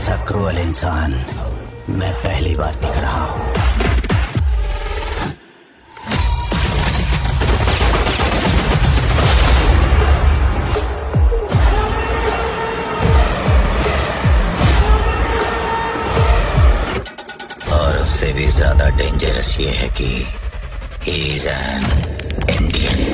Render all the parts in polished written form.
जैसा क्रूअल इंसान मैं पहली बार दिख रहा हूँ। और उससे भी ज्यादा डेंजरस ये है कि he is an Indian.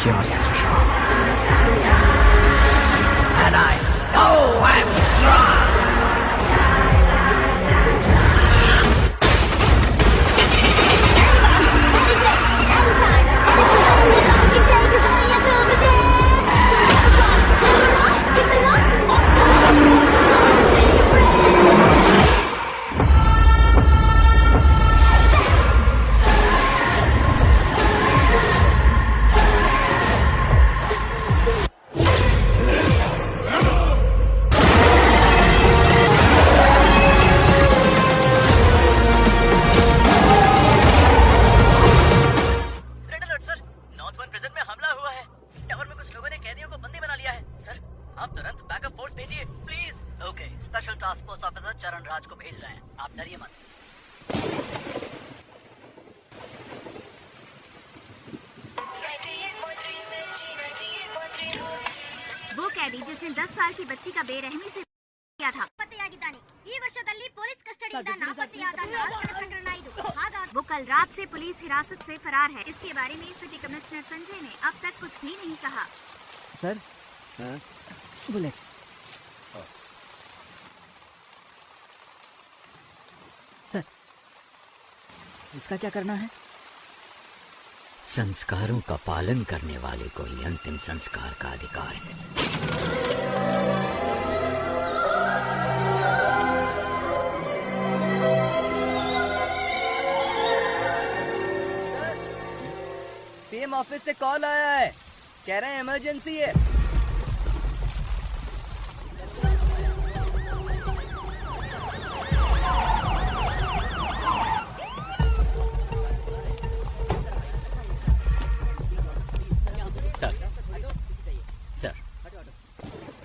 You're strong. And I know I'm strong. आप तुरंत बैकअप फोर्स भेजिए please. Okay, special task force officer चरण राज को भेज रहे हैं, आप डरिए मत। वो कैदी जिसने 10 साल की बच्ची का बेरहमी से किया था। वो कल रात से पुलिस हिरासत से फरार है। इसके बारे में सिटी कमिश्नर संजय ने अब तक कुछ भी नहीं कहा। Sir, bullets. सर, इसका क्या करना है? संस्कारों का पालन करने वाले को ही अंतिम संस्कार का अधिकार है। सीएम ऑफिस से कॉल आया है, कह रहे हैं इमरजेंसी है। सर,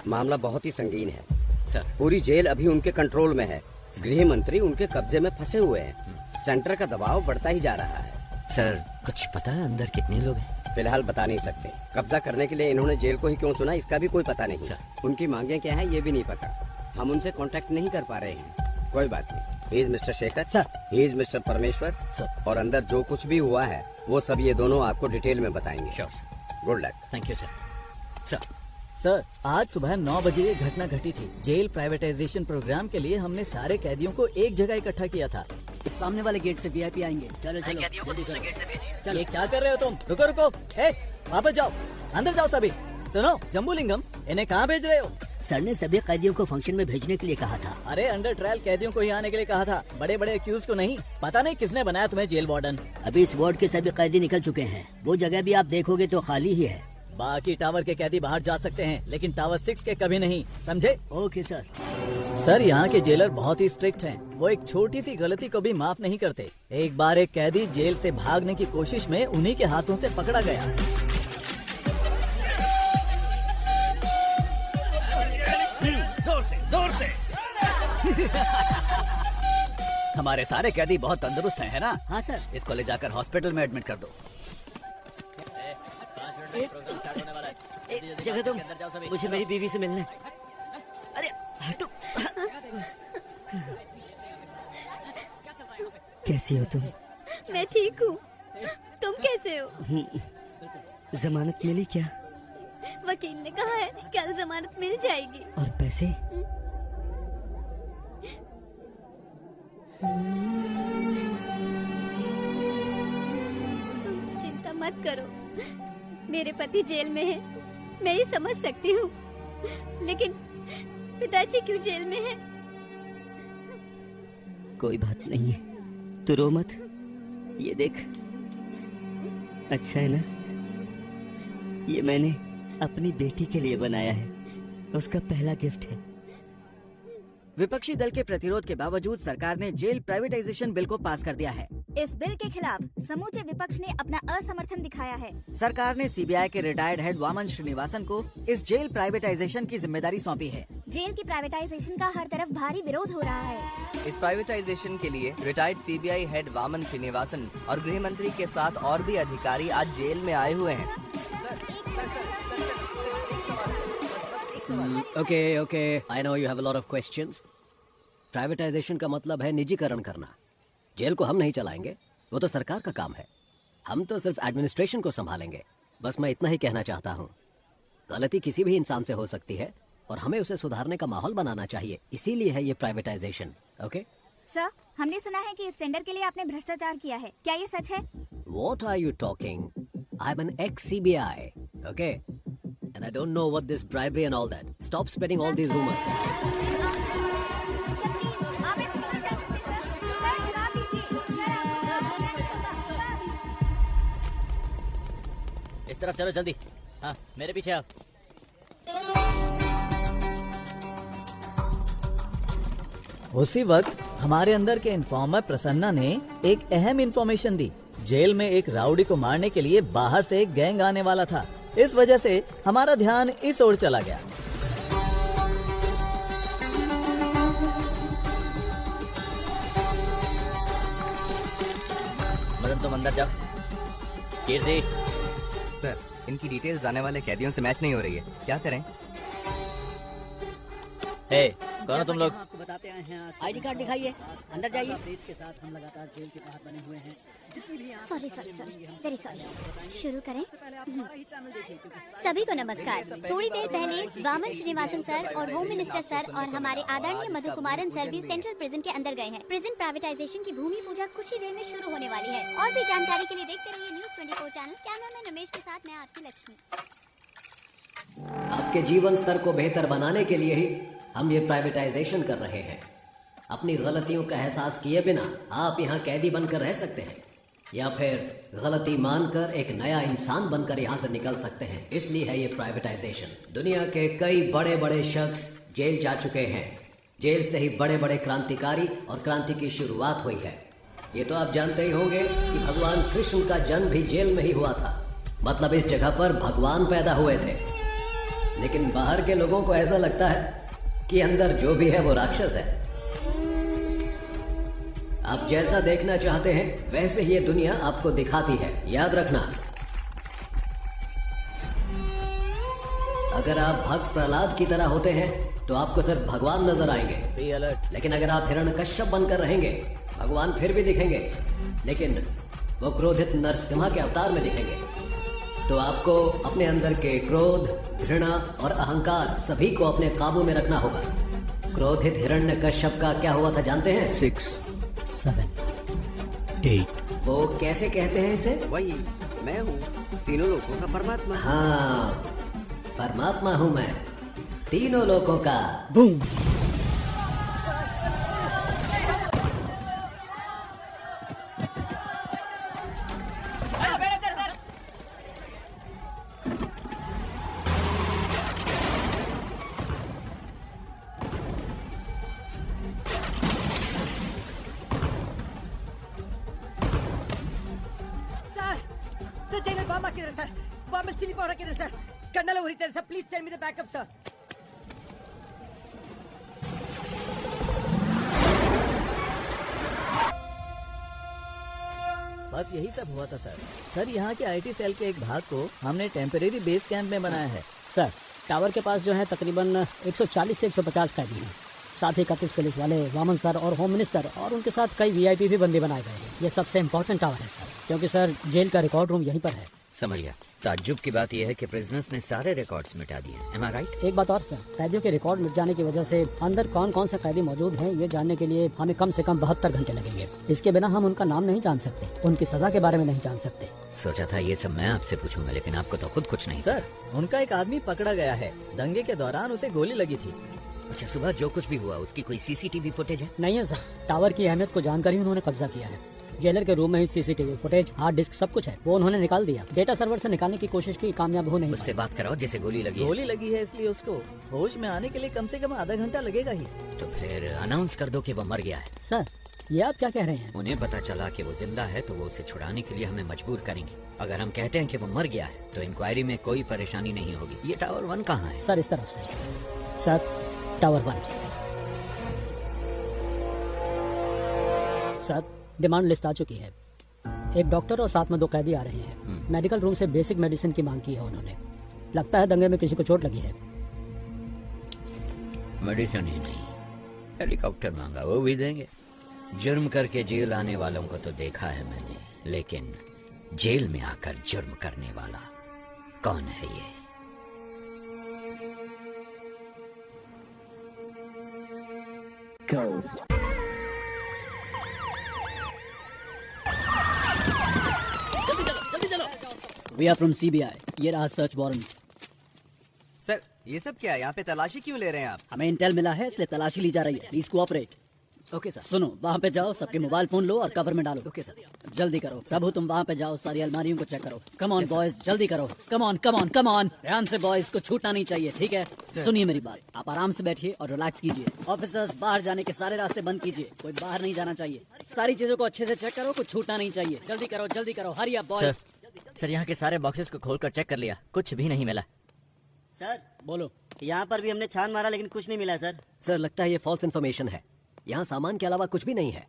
मामला बहुत ही संगीन है सर। पूरी जेल अभी उनके कंट्रोल में है। गृह मंत्री उनके कब्जे में फंसे हुए हैं। सेंटर का दबाव बढ़ता ही जा रहा है। सर, कुछ पता है अंदर कितने लोग हैं? फिलहाल बता नहीं सकते। कब्जा करने के लिए इन्होंने जेल को ही क्यों चुना, इसका भी कोई पता नहीं। सर। उनकी मांगे क्या है ये भी नहीं पता। हम उनसे कांटेक्ट नहीं कर पा रहे हैं। कोई बात नहीं। He is mister Shekhar sir. He is mister परमेश्वर सर। और अंदर जो कुछ भी हुआ है वो सब ये दोनों आपको डिटेल में बताएंगे। Sure sir. Good luck. Thank you sir. Sir, sir, आज सुबह 9 बजे ये घटना घटी थी। जेल प्राइवेटाइजेशन प्रोग्राम के लिए हमने सारे कैदियों को एक जगह इकट्ठा किया था। सामने वाले गेट से वीआईपी आएंगे। चलो चलो कैदियों को दूसरे गेट से भेजिए। ये क्या कर रहे हो तुम? रुको रुको, वापस जाओ, अंदर जाओ सभी। सुनो जम्बूलिंगम, इन्हें कहाँ भेज रहे हो? सर ने सभी कैदियों को फंक्शन में भेजने के लिए कहा था। अरे अंडर ट्रायल कैदियों को ही आने के लिए कहा था, बड़े बड़े अक्यूज को नहीं। पता नहीं किसने बनाया तुम्हें जेल वार्डन। अभी इस वार्ड के सभी कैदी निकल चुके हैं। वो जगह भी आप देखोगे तो खाली ही है। बाकी टावर के कैदी बाहर जा सकते हैं, लेकिन टावर 6 के कभी नहीं, समझे? Okay sir. सर, यहाँ के जेलर बहुत ही स्ट्रिक्ट हैं। वो एक छोटी सी गलती को भी माफ नहीं करते। एक बार एक कैदी जेल से भागने की कोशिश में उन्हीं के हाथों से पकड़ा गया। जोर से हमारे सारे कैदी बहुत तंदुरुस्त हैं, है ना? हाँ सर। इसको ले जाकर हॉस्पिटल में एडमिट कर दो। जगह तुम, मुझे मेरी बीवी से मिलना है। अरे हटो। कैसी हो तुम? मैं ठीक हूँ, तुम कैसे हो? जमानत मिली क्या? वकील ने कहा है कल जमानत मिल जाएगी। और पैसे? तुम चिंता मत करो। मेरे पति जेल में है, मैं ही समझ सकती हूँ, लेकिन पिताजी क्यों जेल में है? कोई बात नहीं है, तू रो मत। ये देख, अच्छा है ना? ये मैंने अपनी बेटी के लिए बनाया है, उसका पहला गिफ्ट है। विपक्षी दल के प्रतिरोध के बावजूद सरकार ने जेल प्राइवेटाइजेशन बिल को पास कर दिया है। इस बिल के खिलाफ समूचे विपक्ष ने अपना असमर्थन दिखाया है। सरकार ने सीबीआई के रिटायर्ड हेड वामन श्रीनिवासन को इस जेल प्राइवेटाइजेशन की जिम्मेदारी सौंपी है। जेल की प्राइवेटाइजेशन का हर तरफ भारी विरोध हो रहा है। इस प्राइवेटाइजेशन के लिए retired CBI head Vaman Srinivasan और गृह मंत्री के साथ और भी अधिकारी आज जेल में आए हुए हैं। Okay, I know you have a lot of questions. Privatisation का मतलब है निजीकरण करना। जेल को हम नहीं चलाएंगे, वो तो सरकार का काम है। हम तो सिर्फ एडमिनिस्ट्रेशन को संभालेंगे। बस मैं इतना ही कहना चाहता हूँ। गलती किसी भी इंसान से हो सकती है और हमें उसे सुधारने का माहौल बनाना चाहिए, इसीलिए है ये प्राइवेटाइजेशन। ओके सर, हमने सुना है कि इस टेंडर के लिए आपने भ्रष्टाचार किया है, क्या ये सच है? What are you talking? I'm an ex-CBI, okay? And I don't know what this bribery and all that. Stop spreading all these rumors. आप ऐसे नहीं जा सकते, सर। सर, जवाब दीजिए। इस तरफ चलो जल्दी। हाँ, मेरे पीछे आओ। उसी वक्त हमारे अंदर के इन्फॉर्मर प्रसन्ना ने एक अहम इन्फॉर्मेशन दी। जेल में एक राउडी को मारने के लिए बाहर से एक गैंग आने वाला था। इस वजह से हमारा ध्यान इस ओर चला गया। मदन, तुम अंदर जाओ। कीर्ति, सर, इनकी डिटेल्स आने वाले कैदियों से मैच नहीं हो रही है, क्या करें? हे, कौन हो तुम लोग? आपको बताते आए हैं, आईडी कार्ड दिखाइए, अंदर जाइए। के साथ हम लगातार जेल के बाहर बने हुए हैं। Sorry, very sorry. शुरू करें। सभी को नमस्कार। थोड़ी देर पहले वामन श्रीनिवासन सर और होम मिनिस्टर सर और हमारे आदरणीय मधु कुमारन सर भी सेंट्रल प्रिजन के अंदर गए हैं। प्रिजन प्राइवेटाइजेशन की भूमि पूजा कुछ ही देर में शुरू होने वाली है। और भी जानकारी के लिए देखते रहिए न्यूज़ 24 चैनल। कैमरामैन रमेश के साथ मैं आपकी लक्ष्मी। आपके जीवन स्तर को बेहतर बनाने के लिए ही हम ये प्राइवेटाइजेशन कर रहे हैं। अपनी गलतियों का एहसास किए बिना आप यहाँ कैदी बनकर रह सकते हैं या फिर गलती मानकर एक नया इंसान बनकर यहाँ से निकल सकते हैं। इसलिए है ये प्राइवेटाइजेशन। दुनिया के कई बड़े बड़े शख्स जेल जा चुके हैं। जेल से ही बड़े बड़े क्रांतिकारी और क्रांति की शुरुआत हुई है। ये तो आप जानते ही होंगे कि भगवान कृष्ण का जन्म भी जेल में ही हुआ था। मतलब इस जगह पर भगवान पैदा हुए थे। लेकिन बाहर के लोगों को ऐसा लगता है कि अंदर जो भी है वो राक्षस है। आप जैसा देखना चाहते हैं वैसे ही ये दुनिया आपको दिखाती है, याद रखना। अगर आप भक्त प्रहलाद की तरह होते हैं तो आपको सिर्फ भगवान नजर आएंगे। Be alert. लेकिन अगर आप हिरण्यकश्यप बनकर रहेंगे, भगवान फिर भी दिखेंगे, लेकिन वो क्रोधित नरसिम्हा के अवतार में दिखेंगे। तो आपको अपने अंदर के क्रोध, घृणा और अहंकार सभी को अपने काबू में रखना होगा। क्रोधित हिरण्यकश्यप का क्या हुआ था जानते हैं? 6, 7, 8। वो कैसे कहते हैं इसे? वही, मैं हूँ तीनों लोगों का परमात्मा। हाँ, परमात्मा हूँ मैं तीनों लोगों का। बूम। बस यही सब हुआ था सर। यहाँ के आईटी सेल के एक भाग को हमने टेम्परेरी बेस कैंप में बनाया है। सर, टावर के पास जो है तकरीबन 140 से 150 कैदी हैं। साथ ही 31 पुलिस वाले, वामन सर और होम मिनिस्टर और उनके साथ कई वीआईपी भी बंदे बनाए गए हैं। ये सबसे इम्पोर्टेंट टावर है सर, क्योंकि सर जेल का रिकॉर्ड रूम यहीं पर है। समझ गया। ताज्जुब की बात यह है कि प्रिजनर्स ने सारे रिकॉर्ड्स मिटा दिए। एम आई राइट? एक बात और सर, कैदियों के रिकॉर्ड मिट जाने की वजह से अंदर कौन कौन से कैदी मौजूद हैं ये जानने के लिए हमें कम से कम 72 घंटे लगेंगे। इसके बिना हम उनका नाम नहीं जान सकते, उनकी सजा के बारे में नहीं जान सकते। सोचा था ये सब मैं आपसे पूछूंगा, लेकिन आपको तो खुद कुछ नहीं सर, उनका एक आदमी पकड़ा गया है। दंगे के दौरान उसे गोली लगी थी। अच्छा, सुबह जो कुछ भी हुआ उसकी कोई सीसीटीवी फुटेज है? नहीं है सर, टावर की अहमियत को जानकर ही उन्होंने कब्जा किया है। जेलर के रूम में ही सीसीटीवी फुटेज, हार्ड डिस्क सब कुछ है, वो उन्होंने निकाल दिया। डेटा सर्वर से निकालने की कोशिश की, कामयाब हो नहीं उससे बात कराओ जिसे गोली लगी है। गोली लगी है इसलिए उसको होश में आने के लिए कम से कम आधा घंटा लगेगा ही। तो फिर अनाउंस कर दो कि वो मर गया है। सर, ये आप क्या कह रहे हैं? उन्हें पता चला कि वो जिंदा है तो वो उसे छुड़ाने के लिए हमें मजबूर करेंगे। अगर हम कहते हैं कि वो मर गया है तो इंक्वायरी में कोई परेशानी नहीं होगी। ये टावर 1 कहाँ है? सर, इस तरफ से। Sir, tower 1। Sir, demand list आ चुकी है। एक डॉक्टर और साथ में 2 कैदी आ रहे हैं। मेडिकल रूम से बेसिक मेडिसिन की मांग की है उन्होंने। लगता है दंगे में किसी को चोट लगी है। मेडिसिन ही नहीं, हेलीकॉप्टर मांगा, वो भी देंगे। जुर्म करके जेल आने वालों को तो देखा है मैंने, लेकिन जेल में आकर जुर्म करने वाला कौन है ये? जल्दी चलो। We are from CBI। ये रहा सर्च वारंट। सर, ये सब क्या है? यहाँ पे तलाशी क्यों ले रहे हैं आप? हमें इंटेल मिला है इसलिए तलाशी ली जा रही है। Please cooperate. Okay sir. सुनो, वहाँ पे जाओ, सबके मोबाइल फोन लो और कवर में डालो। Okay sir. जल्दी करो सबू, तुम वहाँ पे जाओ, सारी अलमारियों को चेक करो। कम ऑन बॉयज, जल्दी करो। Come on come on come on. ध्यान से बॉयज, को छूटना नहीं चाहिए, ठीक है? सुनिए मेरी बात, आप आराम से बैठिए और रिलैक्स कीजिए। ऑफिसर्स, बाहर जाने के सारे रास्ते बंद कीजिए, कोई बाहर नहीं जाना चाहिए। सारी चीजों को अच्छे से चेक करो, कुछ छूटना नहीं चाहिए। जल्दी करो, हरी अप बॉयज। सर, यहाँ के सारे बॉक्सेस को खोलकर चेक कर लिया, कुछ भी नहीं मिला। सर, बोलो। यहाँ पर भी हमने छान मारा लेकिन कुछ नहीं मिला सर। सर, लगता है ये फॉल्स इन्फॉर्मेशन है। यहाँ सामान के अलावा कुछ भी नहीं है।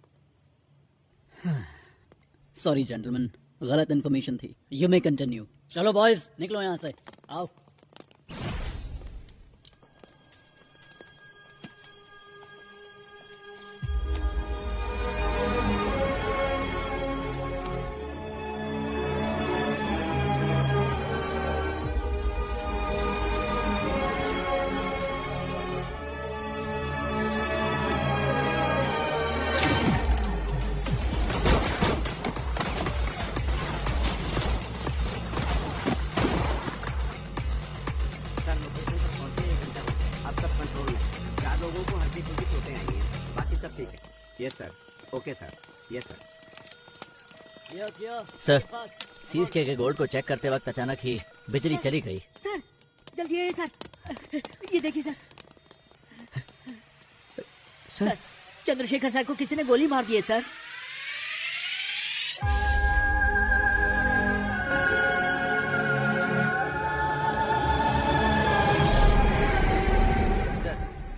सॉरी जेंटलमैन, गलत इन्फॉर्मेशन थी। You may continue. चलो बॉयज, निकलो यहाँ से, आओ। सर, सीज किए गए गोल्ड को चेक करते वक्त अचानक ही बिजली चली गई। सर, जल्दी आइए सर, ये देखिए सर। सर, चंद्रशेखर सर को किसी ने गोली मार दी है सर।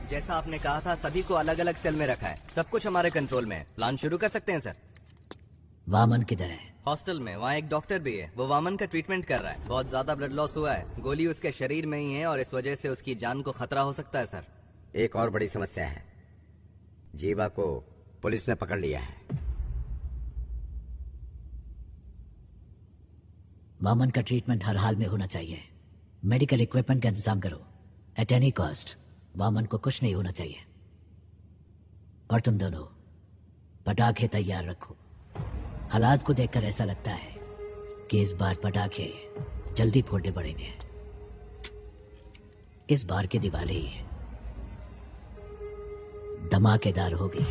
जैसा आपने कहा था, सभी को अलग अलग सेल में रखा है। सब कुछ हमारे कंट्रोल में है। प्लान शुरू कर सकते हैं सर। वामन किधर है? हॉस्टल में, वहाँ एक डॉक्टर भी है। वो वामन का ट्रीटमेंट कर रहा है। बहुत ज्यादा ब्लड लॉस हुआ है, गोली उसके शरीर में ही है और इस वजह से उसकी जान को खतरा हो सकता है सर। एक और बड़ी समस्या है, जीवा को पुलिस ने पकड़ लिया है। वामन का ट्रीटमेंट हर हाल में होना चाहिए। मेडिकल इक्विपमेंट का इंतजाम करो, एट एनी कॉस्ट। वामन को कुछ नहीं होना चाहिए। और तुम दोनों पटाखे तैयार रखो। हालात को देखकर ऐसा लगता है कि इस बार पटाखे जल्दी फोड़ने पड़ेंगे। इस बार की दिवाली धमाकेदार होगी।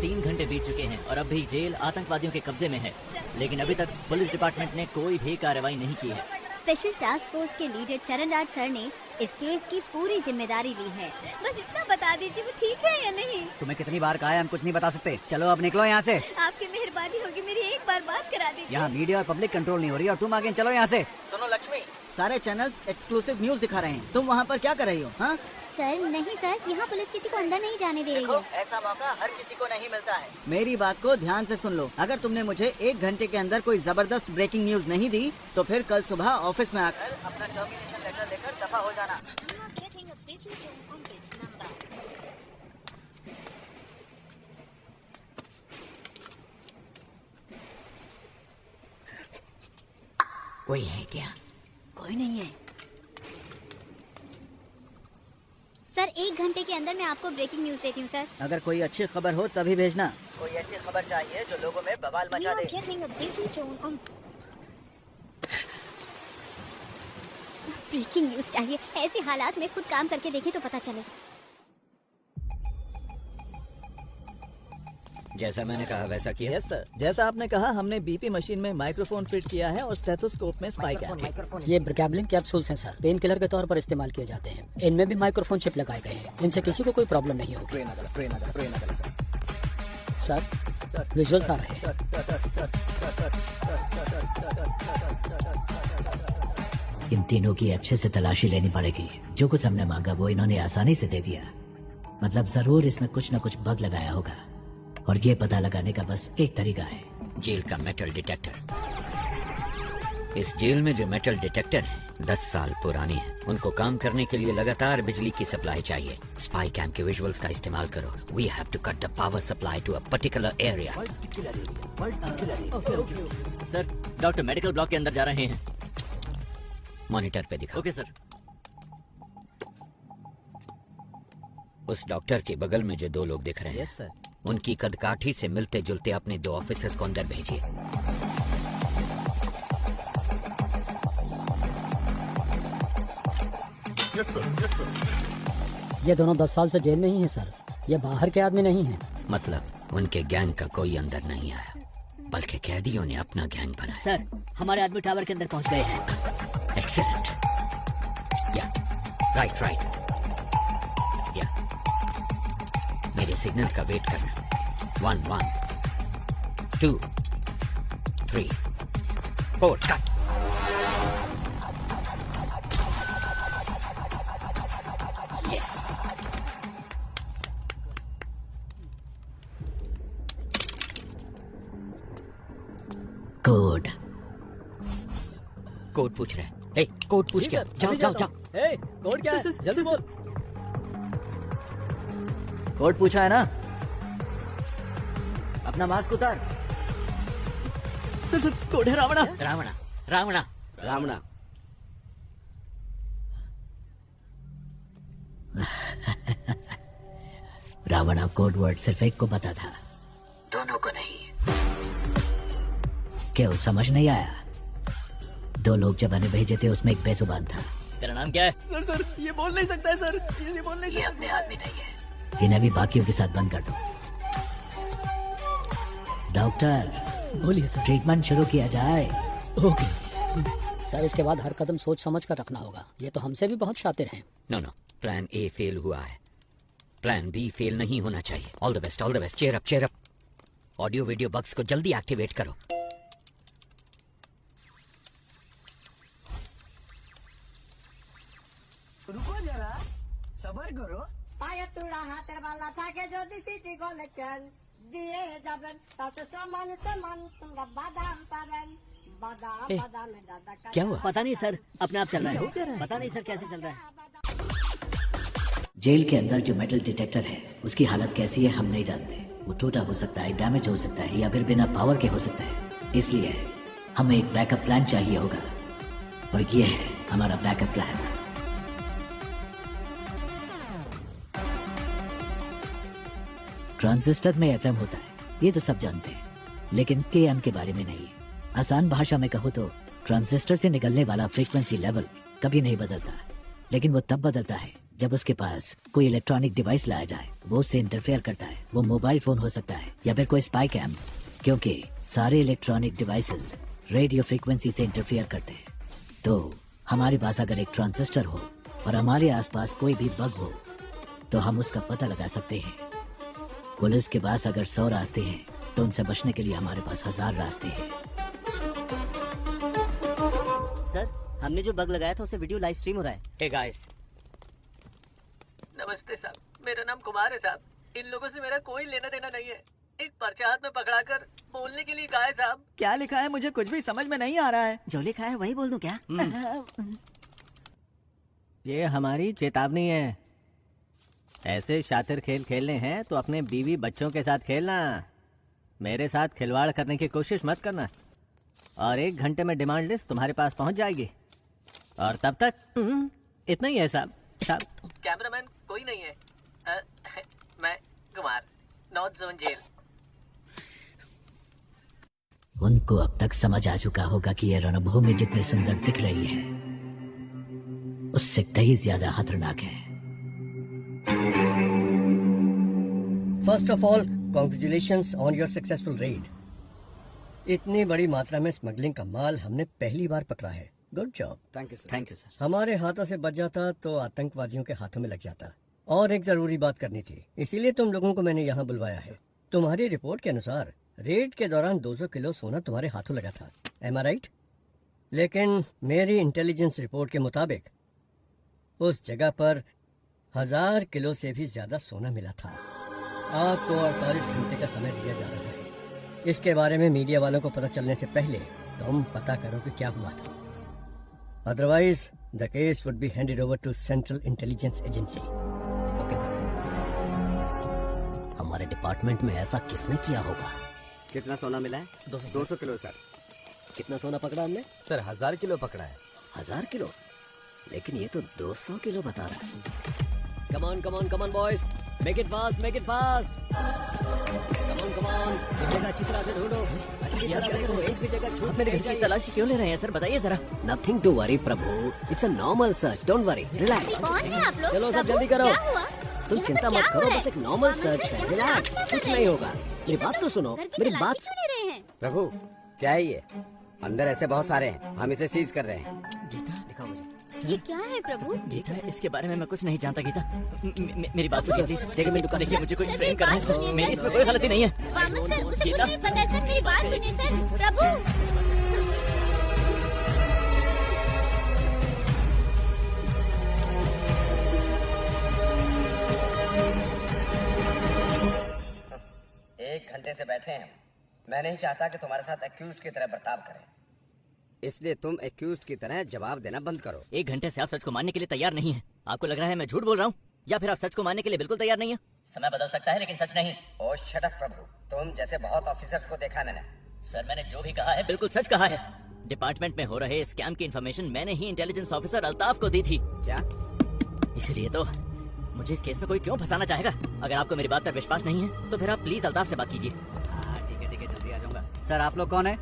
3 घंटे बीत चुके हैं और अब भी जेल आतंकवादियों के कब्जे में है, लेकिन अभी तक पुलिस डिपार्टमेंट ने कोई भी कार्रवाई नहीं की है। स्पेशल टास्क फोर्स के लीडर चरण राज सर ने इस केस की पूरी जिम्मेदारी ली है। बस इतना बता दीजिए वो ठीक है या नहीं। तुम्हें कितनी बार कहा है, हम कुछ नहीं बता सकते। चलो अब निकलो यहाँ से। आपकी मेहरबानी होगी, मेरी एक बार बात करा दीजिए। यहाँ मीडिया और पब्लिक कंट्रोल नहीं हो रही और तुम आगे चलो यहाँ से। सुनो लक्ष्मी, सारे चैनल्स एक्सक्लूसिव न्यूज दिखा रहे हैं, तुम वहाँ पर क्या कर रही हो? हाँ सर, नहीं सर, यहाँ पुलिस किसी को अंदर नहीं जाने दे रही है। ऐसा मौका हर किसी को नहीं मिलता है। मेरी बात को ध्यान से सुन लो। अगर तुमने मुझे 1 घंटे के अंदर कोई जबरदस्त ब्रेकिंग न्यूज नहीं दी तो फिर कल सुबह ऑफिस में आकर अपना टर्मिनेशन लेटर लेकर दफा हो जाना। कोई है क्या? कोई नहीं है। सर 1 घंटे के अंदर मैं आपको ब्रेकिंग न्यूज देती हूँ सर। अगर कोई अच्छी खबर हो तभी भेजना। कोई ऐसी खबर चाहिए जो लोगों में बवाल मचा दे। ब्रेकिंग न्यूज चाहिए। ऐसे हालात में खुद काम करके देखें तो पता चले। जैसा मैंने कहा वैसा किया? यस सर, जैसा आपने कहा हमने बीपी मशीन में माइक्रोफोन फिट किया है और स्टेथोस्कोप में स्पाइक है। ये ब्रिकैबलिन कैप्सूल्स हैं सर, पेन किलर के तौर पर इस्तेमाल किए जाते हैं। इनमें भी माइक्रोफोन चिप लगाए गए हैं। इनसे किसी को कोई प्रॉब्लम नहीं होगी। सर विजुअल्स आ रहे हैं। इन तीनों की अच्छे से तलाशी लेनी पड़ेगी। जो कुछ हमने मांगा वो इन्होंने आसानी से दे दिया। मतलब जरूर इसमें कुछ न कुछ बग लगाया होगा और ये पता लगाने का बस एक तरीका है, जेल का मेटल डिटेक्टर। इस जेल में जो मेटल डिटेक्टर है 10 साल पुरानी है। उनको काम करने के लिए लगातार बिजली की सप्लाई चाहिए। स्पाई कैम के विजुअल्स का इस्तेमाल करो। We have to cut the power supply to a particular area. Sir doctor medical block के अंदर जा रहे हैं। मॉनिटर पे दिखा। Okay sir. उस डॉक्टर के बगल में जो 2 लोग दिख रहे हैं, यस सर, उनकी कदकाठी से मिलते जुलते अपने 2 ऑफिसर्स को अंदर भेजिए। ये दोनों 10 साल से जेल में ही हैं सर। ये बाहर के आदमी नहीं हैं। मतलब उनके गैंग का कोई अंदर नहीं आया, बल्कि कैदियों ने अपना गैंग बनाया। सर हमारे आदमी टावर के अंदर पहुंच गए हैं। एक्सीलेंट। या राइट या मेरे सिग्नल का वेट करना। 1 1 2 3 4 कट। यस। कोड कोड पूछ रहे हैं। ए, कोड पूछ क्या? जाओ जाओ जाओ। ए, कोड क्या है? जल्दी बोल। कोड पूछा है ना? अपना मास्क उतार। सर कोड है रावणा। रावणा रावणा रावणा। रावणा कोड वर्ड सिर्फ एक को पता था, दोनों को नहीं। क्यों समझ नहीं आया? 2 लोग जब हमें भेजे थे उसमें एक बेजुबान था। तेरा नाम क्या है? सर ये बोल नहीं सकता है सर। ये बोल नहीं ये अपने आदमी नहीं है। इन्हें भी बाकियों के साथ बंद कर दो। डॉक्टर बोलिए सर। ट्रीटमेंट शुरू किया जाए। ओके सर, इसके बाद हर कदम सोच समझ कर रखना होगा। ये तो हमसे भी बहुत शातिर हैं। नो प्लान ए फेल हुआ है, प्लान बी फेल नहीं होना चाहिए। All the best cheer up. Audio video bugs को जल्दी एक्टिवेट करो। रुको जरा, सबर करो। पाया तुड़ा हाथेर वाला থাকে যদি সিটি কলেকশন দিয়ে যাবেন তাতে সমান সমান তোমরা বাদাম পাবেন। বাদাম বাদামে দাদা क्या हुआ? पता नहीं सर, अपने आप चल रहा है। पता नहीं सर कैसे चल रहा है। जेल के अंदर जो मेटल डिटेक्टर है उसकी हालत कैसी है हम नहीं जानते। वो टूटा हो सकता है, डैमेज हो सकता है या फिर बिना पावर के हो सकता है। इसलिए हमें एक बैकअप प्लान चाहिए होगा और ये है हमारा बैकअप प्लान। ट्रांजिस्टर में एफएम होता है, ये तो सब जानते हैं, लेकिन केएम के बारे में नहीं। आसान भाषा में कहो तो ट्रांजिस्टर से निकलने वाला फ्रीक्वेंसी लेवल कभी नहीं बदलता, लेकिन वो तब बदलता है जब उसके पास कोई इलेक्ट्रॉनिक डिवाइस लाया जाए। वो उससे इंटरफेयर करता है। वो मोबाइल फोन हो सकता है या फिर कोई स्पाई कैम, क्योंकि सारे इलेक्ट्रॉनिक डिवाइसेस रेडियो फ्रीक्वेंसी से इंटरफेयर करते हैं। तो हमारे पास अगर एक ट्रांजिस्टर हो और हमारे आसपास कोई भी बग हो तो हम उसका पता लगा सकते हैं। पुलिस के पास अगर 100 रास्ते हैं तो उनसे बचने के लिए हमारे पास 1000 रास्ते हैं। सर हमने जो बग लगाया था उसे वीडियो लाइव स्ट्रीम हो रहा है। हे गाइस, नमस्ते साहब, मेरा नाम कुमार है साहब। इन लोगों से मेरा कोई लेना देना नहीं है। एक पर्चा हाथ में पकड़ाकर बोलने के लिए कहा है साहब। क्या लिखा है मुझे कुछ भी समझ में नहीं आ रहा है। जो लिखा है वही बोल दूं क्या? ये हमारी चेतावनी है। ऐसे शातिर खेल खेलने हैं तो अपने बीवी बच्चों के साथ खेलना। मेरे साथ खिलवाड़ करने की कोशिश मत करना। और 1 घंटे में डिमांड लिस्ट तुम्हारे पास पहुंच जाएगी। और तब तक इतना ही है साहब। कैमरामैन कोई नहीं है। मैं कुमार, नॉर्थ जोन जेल। उनको अब तक समझ आ चुका होगा कि ये रणभूमि जितनी सुंदर दिख रही है उससे कहीं ज्यादा खतरनाक है। First of all congratulations on your successful red. इतनी बड़ी मात्रा में स्मगलिंग का माल हमने पहली बार पकड़ा है। Good job. Thank you sir. हमारे हाथों से बच जाता तो आतंकवादियों के हाथों में लग जाता। और एक जरूरी बात करनी थी, इसीलिए तुम लोगों को मैंने यहाँ बुलवाया है। तुम्हारी रिपोर्ट के अनुसार रेड के दौरान 200 किलो सोना तुम्हारे हाथों लगा था। एम आई राइट? लेकिन मेरी इंटेलिजेंस रिपोर्ट के मुताबिक उस जगह पर 1000 किलो से भी ज्यादा सोना मिला था। आपको 48 घंटे का समय दिया जा रहा है। इसके बारे में मीडिया वालों को पता चलने से पहले तुम पता करो कि क्या हुआ था। Otherwise the case would be handed over to central intelligence agency. Okay sir. हमारे डिपार्टमेंट में ऐसा किसने किया होगा? कितना सोना मिला है? 200 किलो सर। कितना सोना पकड़ा हमने? सर 1000 किलो पकड़ा है। 1000 किलो? लेकिन ये तो 200 किलो बता रहा है। Come on boys, make it fast. Come on, ये जगह अच्छी तरह से ढूंढो। अच्छी तरह देखो, एक भी जगह छूट नहीं चाहिए। तलाशी क्यों ले रहे हैं सर, बताइए जरा। Nothing to worry Prabhu, it's a normal search, don't worry, relax. कौन है आप लोग? चलो सब प्रभु, जल्दी करो। क्या हुआ? तुम यहाँ चिंता पर मत क्या हो करो, रहा बस है? एक नॉर्मल वामन सर्च सर, है, घर की रिलैक्स, तलाशी क्यों कुछ ले नहीं रहे होगा। मेरी बात तो सुनो, घर की मेरी तलाशी बात। क्यों ले रहे हैं? प्रभु क्या है ये? अंदर ऐसे बहुत सारे हैं, हम इसे सीज कर रहे हैं। दिखाओ मुझे। ये क्या है प्रभु? गीता, इसके बारे में मैं कुछ नहीं जानता गीता। मेरी बात सुनिए प्लीज। टेक मिनट टू देखिए मुझे कोई सर, फ्रेम मेरी कर रहा है बात सर, सुनिए, मेरी सर। इसमें कोई गलती नहीं है। वामन सर, उसे कुछ गीता। नहीं पता है सर, मेरी बात सुनिए सर। प्रभु एक घंटे से बैठे हैं। मैं नहीं चाहता कि तुम्हारे साथ एक्यूज्ड की तरह बर्ताव करें, इसलिए तुम एक्यूज्ड की तरह जवाब देना बंद करो। 1 घंटे से आप सच को मानने के लिए तैयार नहीं है। आपको लग रहा है मैं झूठ बोल रहा हूँ, या फिर आप सच को मानने के लिए बिल्कुल तैयार नहीं है? समय बदल सकता है लेकिन सच नहीं। ओ शट अप प्रभु, तुम जैसे बहुत ऑफिसर्स को देखा मैंने। सर मैंने जो भी कहा है बिल्कुल सच कहा है। डिपार्टमेंट में हो रहे स्कैम की इन्फॉर्मेशन मैंने ही इंटेलिजेंस ऑफिसर अल्ताफ को दी थी। क्या? इसलिए तो मुझे इस केस में कोई क्यों फंसाना चाहेगा? अगर आपको मेरी बात पर विश्वास नहीं है तो फिर आप प्लीज अल्ताफ से बात कीजिए। ठीक है जल्दी आ जाऊंगा। सर आप लोग कौन है?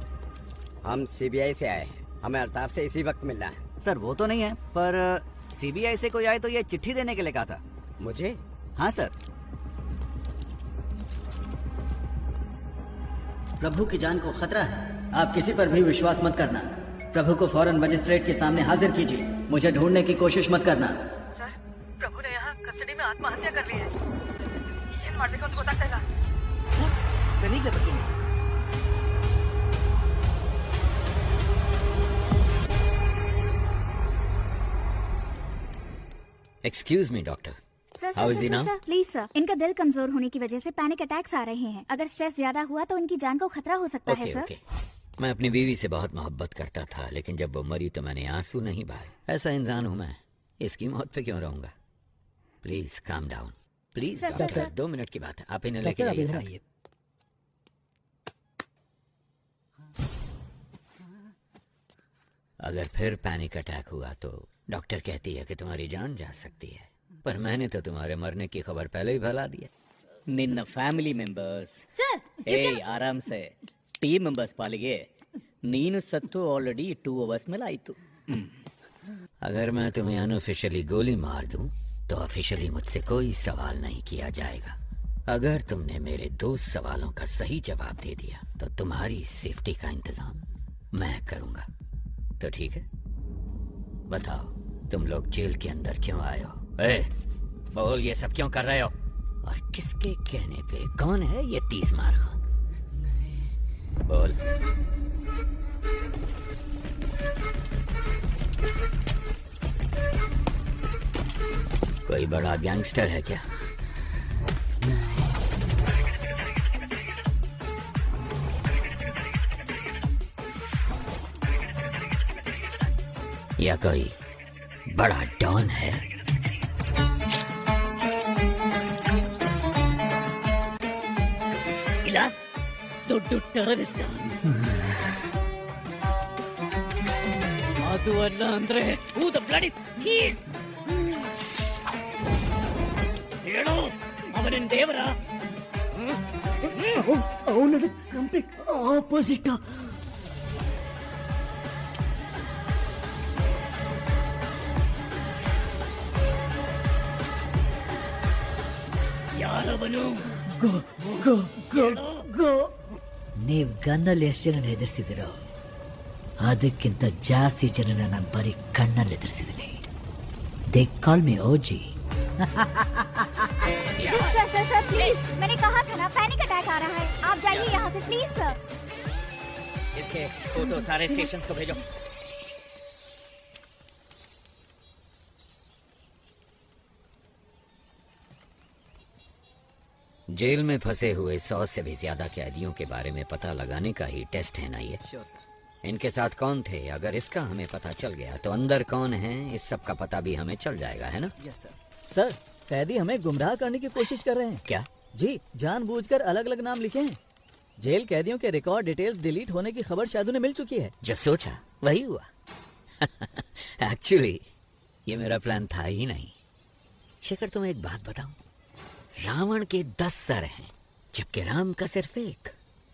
हम सीबीआई से आए हैं, हमें अल्ताफ से इसी वक्त मिलना है। सर वो तो नहीं है, पर सीबीआई से कोई आए तो ये चिट्ठी देने के लिए कहा था। मुझे? हाँ सर। प्रभु की जान को खतरा है, आप किसी पर भी विश्वास मत करना। प्रभु को फौरन मजिस्ट्रेट के सामने हाजिर कीजिए, मुझे ढूंढने की कोशिश मत करना। सर प्रभु ने यहाँ कस्टडी में आत्महत्या कर ली है। ಏನ್ ಮಾಡ್ಬೇಕು ಅಂತ ಗೊತ್ತಾಗ್ತಾ ಇಲ್ಲ। Excuse me doctor, sir How is he now? Sir please sir, इनका दिल कमजोर होने की वजह से पैनिक अटैक्स आ रहे हैं। अगर स्ट्रेस ज्यादा हुआ तो इनकी जान को खतरा हो सकता है ओके सर। ओके। मैं अपनी बीवी से बहुत मोहब्बत करता था, लेकिन जब वो मरी तो मैंने आंसू नहीं बहाए। ऐसा इंसान हूं मैं, इसकी मौत पे क्यों रहूंगा? Please calm down, please. Sir, doctor sir. 2 minute की बात है, आप इन्हें लेके जाइए साथ। अगर फिर पैनिक अटैक हुआ तो डॉक्टर कहती है कि तुम्हारी जान जा सकती है, पर मैंने तो तुम्हारे मरने की खबर पहले ही फैला दी है। నిన్న ఫ్యామిలీ మెంబర్స్ सर ಆರಾಮ್ ಸೆ ಟೀಮ್ ಮೆಂಬರ್ಸ್ ಪಾಲಿಗೆ ನೀನು ಸತ್ತು ಆಲ್ರೆडी 2 hours ಮೇಲೆ ಆಯ್ತು। अगर मैं तुम्हें अनऑफिशियली गोली मार दूं तो ऑफिशियली मुझसे कोई सवाल नहीं किया जाएगा। अगर तुमने मेरे 2 सवालों का सही जवाब दे दिया तो तुम्हारी सेफ्टी का इंतजाम मैं करूंगा। तो ठीक है, बताओ तुम लोग जेल के अंदर क्यों आए हो? बोल, ये सब क्यों कर रहे हो? और किसके कहने पे? कौन है ये 30 मार खान? बोल। कोई बड़ा गैंगस्टर है क्या? या कोई बड़ा डॉन है? ఇలా దొడ్డు టెర్రరిస్ట్ ಅದು ಅಲ್ಲ ಅಂದ್ರೆ ಹೂ ದ ಬ್ಲಡಿ ಹೀಸ್ ಹೇಳು ಅವನ ದೇವರ ಅವನದು ಕಂಪ್ಲೀಟ್ ಆಪೋಸಿಟ್. ಯಾರವನು? ಗೋ ಗೋ ಗೋ ಗೋ. ನೀವು ಗನ್ನಲ್ಲಿ ಎಷ್ಟು ಜನ ಹೆದರ್ಸಿದಿರೋ ಅದಕ್ಕಿಂತ ಜಾಸ್ತಿ ಜನನ ನಾನು ಬರೀ ಕಣ್ಣಲ್ಲಿ ಎದುರಿಸಿದ್ದೀನಿ. They call me OG. Sir sir sir please, मैंने कहा था ना पैनिक अटैक आ रहा है, आप जाइए यहाँ से प्लीज सर. इसके फोटो सारे स्टेशंस को भेजो. जेल में फंसे हुए 100 से भी ज्यादा कैदियों के बारे में पता लगाने का ही टेस्ट है ना ये. इनके साथ कौन थे? अगर इसका हमें पता चल गया तो अंदर कौन है इस सब का पता भी हमें चल जाएगा, है ना? Yes sir. सर, कैदी हमें गुमराह करने की कोशिश कर रहे हैं. क्या? जी, जानबूझकर अलग अलग नाम लिखे हैं. जेल कैदियों के रिकॉर्ड डिटेल्स डिलीट होने की खबर शायद उन्हें मिल चुकी है. जो सोचा वही हुआ. एक्चुअली ये मेरा प्लान था ही नहीं. शेखर, तुम्हें एक बात बताऊं, रावण के 10 सर हैं जबकि राम का सिर्फ एक.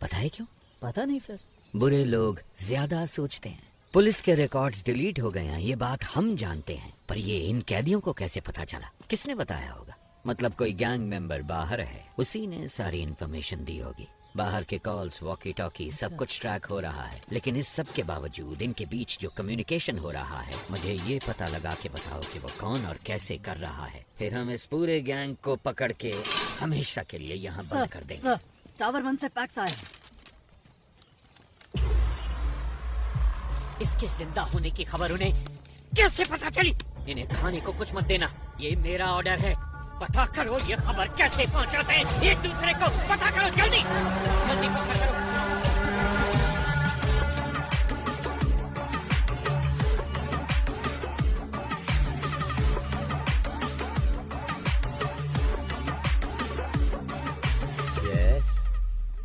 पता है क्यों? पता नहीं सर. बुरे लोग ज्यादा सोचते हैं. पुलिस के रिकॉर्ड्स डिलीट हो गए हैं ये बात हम जानते हैं, पर ये इन कैदियों को कैसे पता चला? किसने बताया होगा? मतलब कोई गैंग मेंबर बाहर है, उसी ने सारी इन्फॉर्मेशन दी होगी. बाहर के कॉल्स, वॉकी टॉकी सब कुछ ट्रैक हो रहा है. लेकिन इस सब के बावजूद इनके बीच जो कम्युनिकेशन हो रहा है, मुझे ये पता लगा के बताओ कि वो कौन और कैसे कर रहा है. फिर हम इस पूरे गैंग को पकड़ के हमेशा के लिए यहाँ बंद कर देंगे. सर, टावर 1 से फैक्स आया. इसके जिंदा होने की खबर उन्हें कैसे पता चली? इन्हें खाने को कुछ मत देना, ये मेरा ऑर्डर है. पता करो ये खबर कैसे पहुंचाते हैं एक दूसरे को. पता करो जल्दी जल्दी पता करो.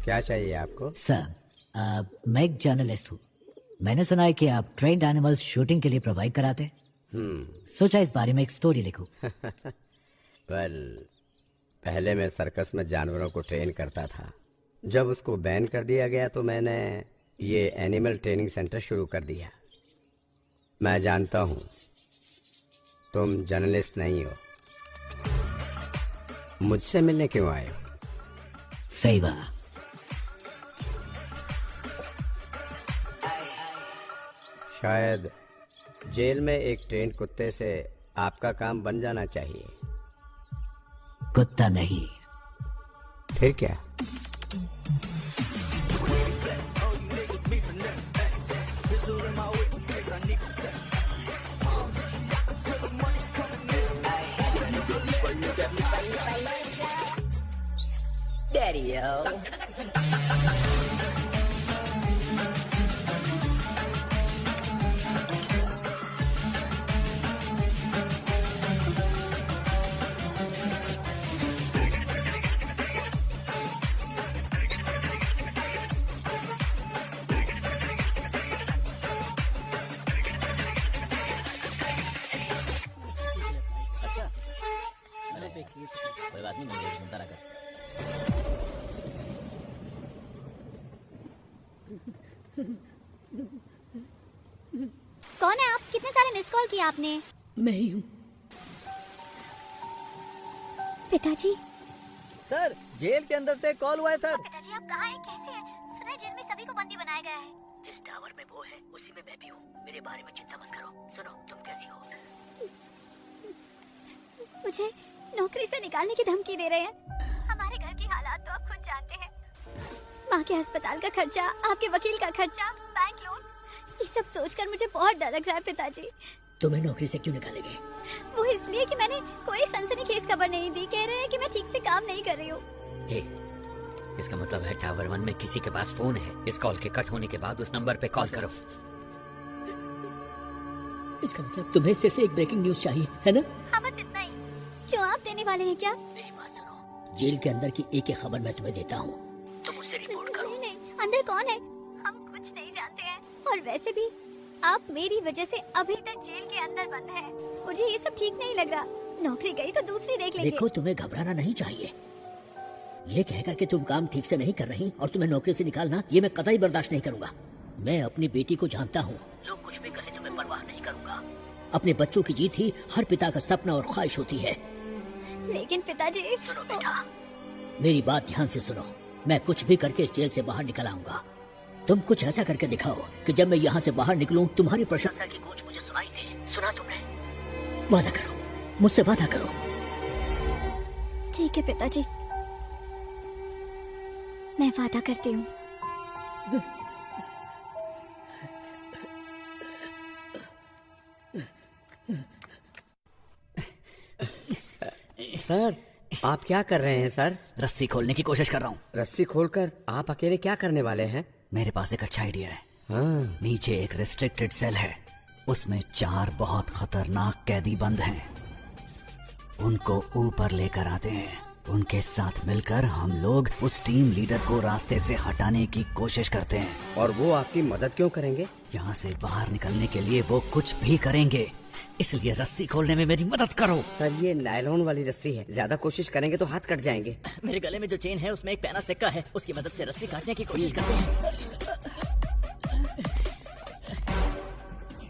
क्या चाहिए आपको? सर, मैं एक जर्नलिस्ट हूँ. मैंने सुना है कि आप ट्रेंड एनिमल्स शूटिंग के लिए प्रोवाइड कराते हैं. सोचा इस बारे में एक स्टोरी लिखूं. वेल, पहले मैं सर्कस में जानवरों को ट्रेन करता था. जब उसको बैन कर दिया गया तो मैंने ये एनिमल ट्रेनिंग सेंटर शुरू कर दिया. मैं जानता हूँ तुम जर्नलिस्ट नहीं हो. मुझसे मिलने क्यों आए हो? फेवर. शायद जेल में एक ट्रेंड कुत्ते से आपका काम बन जाना चाहिए. कुत्ता नहीं. फिर क्या? कोई बात नहीं, मुझे सुनता रहा कर. कौन है आप? कितने सारे मिस कॉल किए आपने? मैं ही हूँ. पिताजी. सर, जेल के अंदर से कॉल हुआ है सर. पिताजी आप कहाँ हैं? कैसे हैं? सुना है जेल में सभी को बंदी बनाया गया है. जिस टावर में वो है उसी में मैं भी हूँ. मेरे बारे में चिंता मत करो. सुनो, तुम कैसी हो? मुझे नौकरी से निकालने की धमकी दे रहे हैं. हमारे घर की हालात तो आप खुद जानते हैं. माँ के अस्पताल का खर्चा, आपके वकील का खर्चा, बैंक लोन, ये सब सोचकर मुझे बहुत डर लग रहा है पिताजी. तुम्हें नौकरी से क्यों निकालेंगे? वो इसलिए कि मैंने कोई सनसनीखेज खबर नहीं दी. कह रहे हैं कि मैं ठीक से काम नहीं कर रही हूँ. हे, इसका मतलब है टावर 1 में किसी के पास फोन है. इस कॉल के कट होने के बाद उस नंबर पे कॉल करो. इसका मतलब तुम्हें सिर्फ एक ब्रेकिंग न्यूज चाहिए, है ना? हाँ, बस इतना ही. क्यों, आप देने वाले हैं क्या? मेरी बात सुनो, जेल के अंदर की एक खबर मैं तुम्हें देता हूँ, तुम मुझसे रिपोर्ट करो. नहीं, अंदर कौन है? हम कुछ नहीं जानते हैं. और वैसे भी आप मेरी वजह से अभी तक जेल के अंदर बंद हैं। मुझे ये सब ठीक नहीं लग रहा। नौकरी गई तो दूसरी देख लेंगे। देखो, तुम्हें घबराना नहीं चाहिए। ये कहकर के तुम काम ठीक से नहीं कर रही और तुम्हें नौकरी से निकालना, ये मैं कतई बर्दाश्त नहीं करूंगा। मैं अपनी बेटी को जानता हूँ। लोग कुछ भी कहें तो मैं परवाह नहीं करूंगा। अपने बच्चों की जीत ही हर पिता का सपना और ख्वाहिश होती है। लेकिन पिताजी। सुनो बेटा, मेरी बात ध्यान से सुनो। मैं कुछ भी करके इस जेल से बाहर निकल आऊंगा। तुम कुछ ऐसा करके दिखाओ कि जब मैं यहाँ से बाहर निकलूं, तुम्हारी प्रशंसा की गूंज मुझे सुनाई दे। सुना तुमने? वादा करो, मुझसे वादा करो। ठीक है पिताजी, मैं वादा करती हूँ। सर, आप क्या कर रहे हैं सर? रस्सी खोलने की कोशिश कर रहा हूँ। रस्सी खोलकर आप अकेले क्या करने वाले हैं? मेरे पास एक अच्छा आइडिया है। हाँ। नीचे एक रिस्ट्रिक्टेड सेल है, उसमें 4 बहुत खतरनाक कैदी बंद हैं। उनको ऊपर लेकर आते हैं। उनके साथ मिलकर हम लोग उस टीम लीडर को रास्ते से हटाने की कोशिश करते हैं। और वो आपकी मदद क्यों करेंगे? यहाँ से बाहर निकलने के लिए वो कुछ भी करेंगे, इसलिए रस्सी खोलने में मेरी मदद करो। सर, ये नायलॉन वाली रस्सी है, ज्यादा कोशिश करेंगे तो हाथ कट जाएंगे। मेरे गले में जो चेन है उसमें एक पैना सिक्का है, उसकी मदद से रस्सी काटने की कोशिश करते हैं।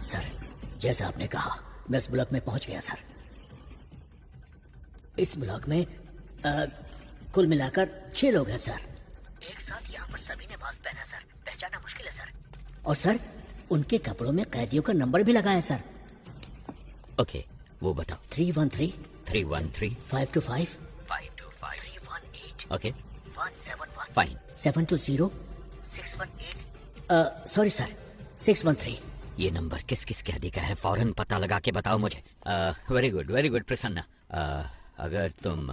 सर, जैसा आपने कहा, मैं इस ब्लॉक में पहुंच गया सर। इस ब्लॉक में कुल मिलाकर 6 लोग हैं सर। एक साथ यहाँ पर सभी ने मास्क पहना सर, पहचानना मुश्किल है सर। और सर, उनके कपड़ों में कैदियों का नंबर भी लगा है सर। ओके, वो बताओ। 313 313 525 525 318 ओके 171 फाइन 720 618 सॉरी सर 613। ये नंबर किस किस कैदी का है? फौरन पता लगा के बताओ मुझे। Very good Prasanna. अगर तुम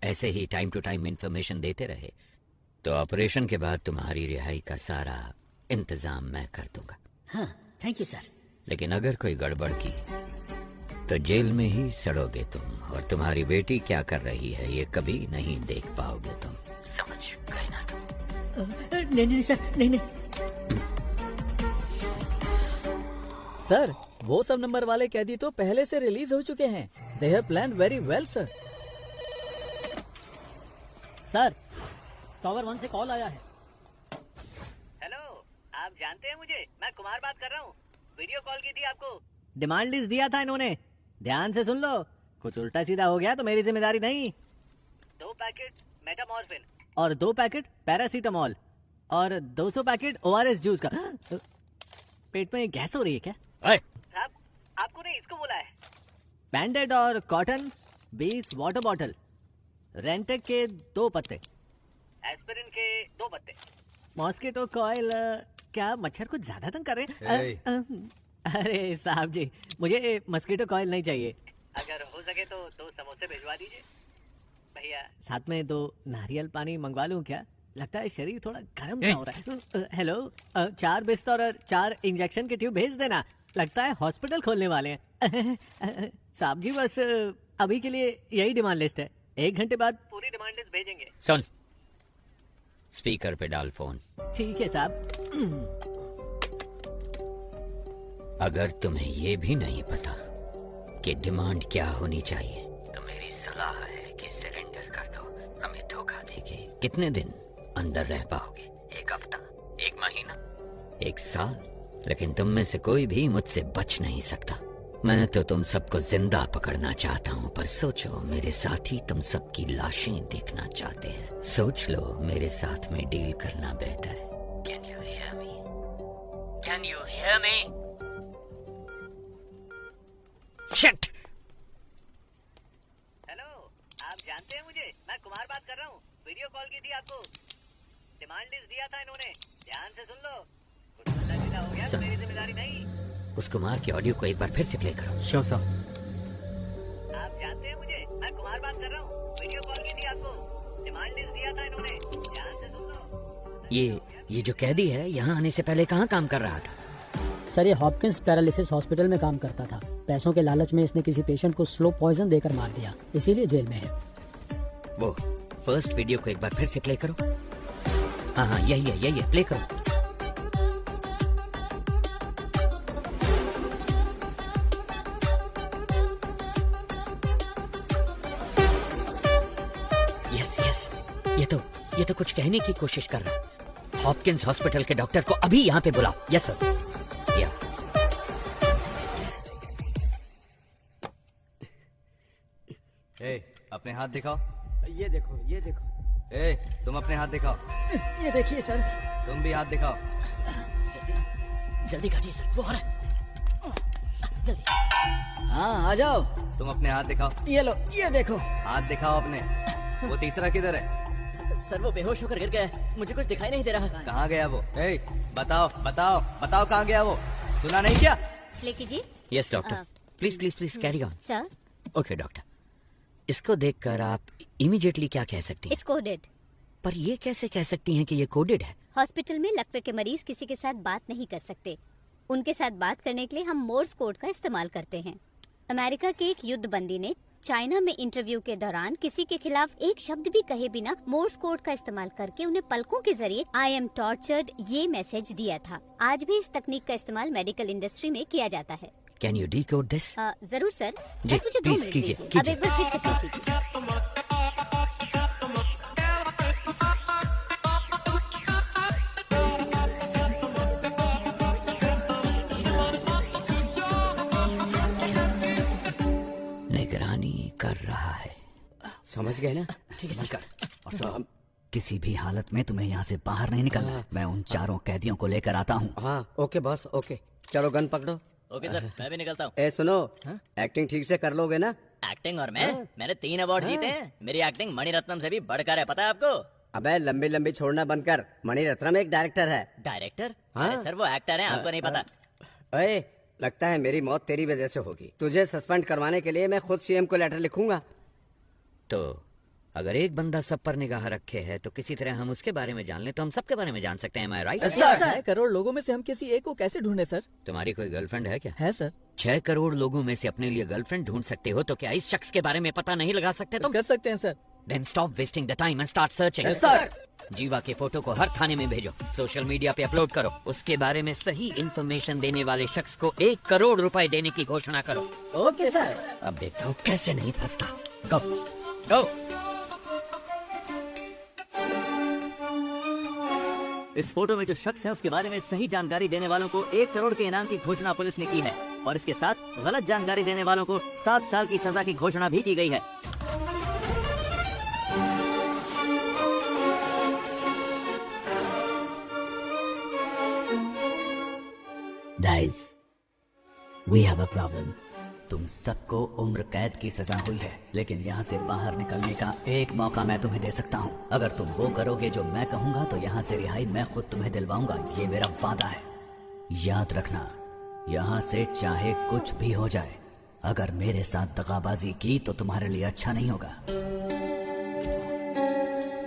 ऐसे ही टाइम टू टाइम इंफॉर्मेशन देते रहे तो ऑपरेशन के बाद तुम्हारी रिहाई का सारा इंतजाम मैं कर दूंगा। हाँ, थैंक यू सर। लेकिन अगर कोई गड़बड़ की तो जेल में ही सड़ोगे तुम, और तुम्हारी बेटी क्या कर रही है ये कभी नहीं देख पाओगे तुम। समझ गए ना तुम? नहीं सर, नहीं। सर, वो सब नंबर वाले कैदी तो पहले से रिलीज हो चुके हैं। They have planned very well sir. Sir, tower 1 से कॉल आया है। हेलो, आप जानते हैं मुझे? मैं कुमार बात कर रहा हूँ। वीडियो कॉल की थी आपको। डिमांड लिस्ट दिया था इन्होंने, ध्यान से सुन लो। कुछ उल्टा सीधा हो गया तो मेरी जिम्मेदारी नहीं। 2 पैकेट मेटामॉर्फिन और 2 पैकेट पैरासीटामॉल और 200 पैकेट ORS जूस का। पेट में गैस हो रही है क्या? साहब, आपको नहीं, इसको बोला है। बैंडेड और कॉटन 20 वाटर बॉटल, रेंटेक के 2 पत्ते, एस्पिरिन के 2 पत्ते, मॉस्किटो कॉइल। क्या मच्छर कुछ ज्यादा तंग कर रहे हैं? अरे साहब जी, मुझे मस्कीटो कॉइल नहीं चाहिए। अगर हो सके तो 2 समोसे भिजवा दीजिए भैया। साथ में 2 नारियल पानी मंगवा लूं क्या? लगता है शरीर थोड़ा गर्म सा हो रहा है। हेलो, 4 बिस्तर और 4 इंजेक्शन के ट्यूब भेज देना। लगता है हॉस्पिटल खोलने वाले हैं। साहब जी, बस अभी के लिए यही डिमांड लिस्ट है। 1 घंटे बाद पूरी डिमांड लिस्ट भेजेंगे। सुन, स्पीकर पे डाल फोन। ठीक है साहब। अगर तुम्हें ये भी नहीं पता कि डिमांड क्या होनी चाहिए तो मेरी सलाह है कि सरेंडर कर दो। हमें धोखा देके कितने दिन अंदर रह पाओगे? 1 हफ्ता, 1 महीना, 1 साल? लेकिन तुम में से कोई भी मुझसे बच नहीं सकता। मैं तो तुम सबको जिंदा पकड़ना चाहता हूँ, पर सोचो, मेरे साथ ही तुम सबकी लाशें देखना चाहते हैं। सोच लो, मेरे साथ में डील करना बेहतर है। Can you hear me? Can you hear me? Shit! Hello, आप जानते हैं मुझे? मैं कुमार बात कर रहा हूँ। वीडियो कॉल की थी आपको। डिमांड लिस्ट दिया था इन्होंने, ध्यान से सुन लो। कुछ उल्टा सीधा हो गया तो मेरी जिम्मेदारी नहीं। उस कुमार की ऑडियो को एक बार फिर से प्ले करो। Sure sir. आप जानते हैं मुझे? मैं कुमार बात कर रहा हूँ। वीडियो कॉल की थी आपको। डिमांड लिस्ट दिया था इन्होंने, ध्यान से सुन लो। ये जो कैदी है यहाँ आने से पहले कहाँ काम कर रहा था? सर, ये हॉपकिंस पैरालिसिस हॉस्पिटल में काम करता था। पैसों के लालच में इसने किसी पेशेंट को स्लो पॉइजन देकर मार दिया, इसीलिए जेल में है। वो फर्स्ट वीडियो को एक बार फिर से प्ले करो। हाँ, यही है, प्ले करो। ये तो कुछ कहने की कोशिश कर रहा है। हॉपकिंस हॉस्पिटल के डॉक्टर को अभी यहाँ पे बुलाओ। Yes sir. या अपने हाथ दिखाओ। ये देखो, ये देखो। तुम अपने हाथ दिखाओ। ये देखिए सर। तुम भी हाथ दिखाओ। जल्दी काटिए सर, वो हो रहा है। जल्दी। हाँ आ जाओ। तुम अपने हाथ दिखाओ। ये लो, ये देखो। हाथ दिखाओ अपने। वो तीसरा किधर है? सर वो बेहोश होकर गिर गया है, मुझे कुछ दिखाई नहीं दे रहा। कहाँ गया वो? बताओ बताओ बताओ, कहाँ गया वो? सुना नहीं क्या? लेकी जी। Yes doctor, please please please carry on. Sir. Okay doctor, इसको देखकर आप इमीडिएटली क्या कह सकती हैं? It's coded. पर ये कैसे कह सकती हैं कि ये कोडेड है? हॉस्पिटल में लकवे के मरीज किसी के साथ बात नहीं कर सकते। उनके साथ बात करने के लिए हम मोर्स कोड का इस्तेमाल करते हैं। अमेरिका के एक युद्ध बंदी ने चाइना में इंटरव्यू के दौरान किसी के खिलाफ एक शब्द भी कहे बिना मोर्स कोड का इस्तेमाल करके उन्हें पलकों के जरिए आई एम टॉर्चर्ड ये मैसेज दिया था। आज भी इस तकनीक का इस्तेमाल मेडिकल इंडस्ट्री में किया जाता है। Can you decode this? जरूर सर, जी, बस मुझे 2 प्लीज मिनट कीजिए, दीजिए। अब कीजिए। एक बार फिर से प्ले कीजिए। निगरानी कर रहा है। समझ गए ना? ठीक है कर। और सुनो, किसी भी हालत में तुम्हें यहाँ से बाहर नहीं निकलना है। मैं उन चारों कैदियों को लेकर आता हूँ। हाँ ओके बॉस, ओके। चलो गन पकड़ो। ओके सर, मैं भी निकलता हूँ। ए सुनो, एक्टिंग ठीक से कर लोगे ना? एक्टिंग और मैंने 3 अवार्ड जीते हैं। मेरी एक्टिंग मणिरत्नम से भी बढ़कर है, पता है आपको? अबे लंबी लंबी छोड़ना बंद कर। मणिरत्नम एक डायरेक्टर है। डायरेक्टर? हाँ। अरे सर वो एक्टर हैं, आपको नहीं पता। ओए, लगता है मेरी मौत तेरी वजह से होगी। तुझे सस्पेंड करवाने के लिए मैं खुद सीएम को लेटर लिखूंगा। तो अगर एक बंदा सब पर निगाह रखे है तो किसी तरह हम उसके बारे में जान लें तो हम सबके बारे में जान सकते हैं। मैं राइट? 6 करोड़ लोगों में से हम किसी एक को कैसे ढूंढे सर? तुम्हारी कोई गर्लफ्रेंड है क्या? है सर। 6 करोड़ लोगों में से अपने लिए गर्लफ्रेंड ढूंढ सकते हो तो क्या इस शख्स के बारे में पता नहीं लगा सकते तुम? कर सकते हैं sir. Then stop wasting the time and start searching. Sir. जीवा के फोटो को हर थाने में भेजो, सोशल मीडिया पे अपलोड करो, उसके बारे में सही इंफॉर्मेशन देने वाले शख्स को 1 करोड़ रुपए देने की घोषणा करो। Okay sir. अब देखता हूँ कैसे नहीं फंसता। गो गो। इस फोटो में जो शख्स है उसके बारे में सही जानकारी देने वालों को 1 करोड़ के इनाम की घोषणा पुलिस ने की है और इसके साथ गलत जानकारी देने वालों को 7 साल की सजा की घोषणा भी की गई है। Guys, we have a problem. तुम सबको उम्र कैद की सजा हुई है, लेकिन यहाँ से बाहर निकलने का एक मौका मैं तुम्हें दे सकता हूँ। अगर तुम वो करोगे जो मैं कहूँगा तो यहाँ से रिहाई मैं खुद तुम्हें दिलवाऊंगा। ये मेरा वादा है। याद रखना, यहाँ से चाहे कुछ भी हो जाए, अगर मेरे साथ दगाबाजी की तो तुम्हारे लिए अच्छा नहीं होगा।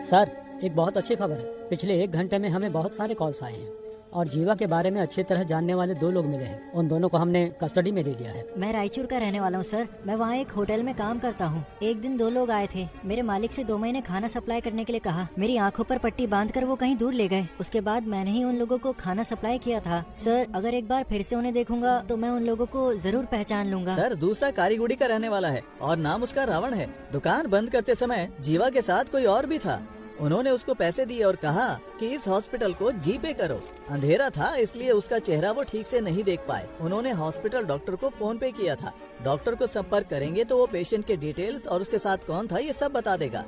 सर एक बहुत अच्छी खबर है। पिछले 1 घंटे में हमें बहुत सारे कॉल्स आए हैं और जीवा के बारे में अच्छी तरह जानने वाले 2 लोग मिले हैं। उन दोनों को हमने कस्टडी में ले लिया है। मैं रायचूर का रहने वाला हूँ सर। मैं वहाँ एक होटल में काम करता हूँ। एक दिन 2 लोग आए थे। मेरे मालिक से 2 महीने खाना सप्लाई करने के लिए कहा। मेरी आंखों पर पट्टी बांधकर वो कहीं दूर ले गए। उसके बाद मैंने ही उन लोगों को खाना सप्लाई किया था। सर अगर एक बार फिर से उन्हें देखूंगा तो मैं उन लोगों को जरूर पहचान लूंगा। सर दूसरा कारीगुड़ी का रहने वाला है और नाम उसका रावण है। दुकान बंद करते समय जीवा के साथ कोई और भी था। उन्होंने उसको पैसे दिए और कहा कि इस हॉस्पिटल को जीपे करो। अंधेरा था इसलिए उसका चेहरा वो ठीक से नहीं देख पाए। उन्होंने हॉस्पिटल डॉक्टर को फोन पे किया था। डॉक्टर को संपर्क करेंगे तो वो पेशेंट के डिटेल्स और उसके साथ कौन था ये सब बता देगा।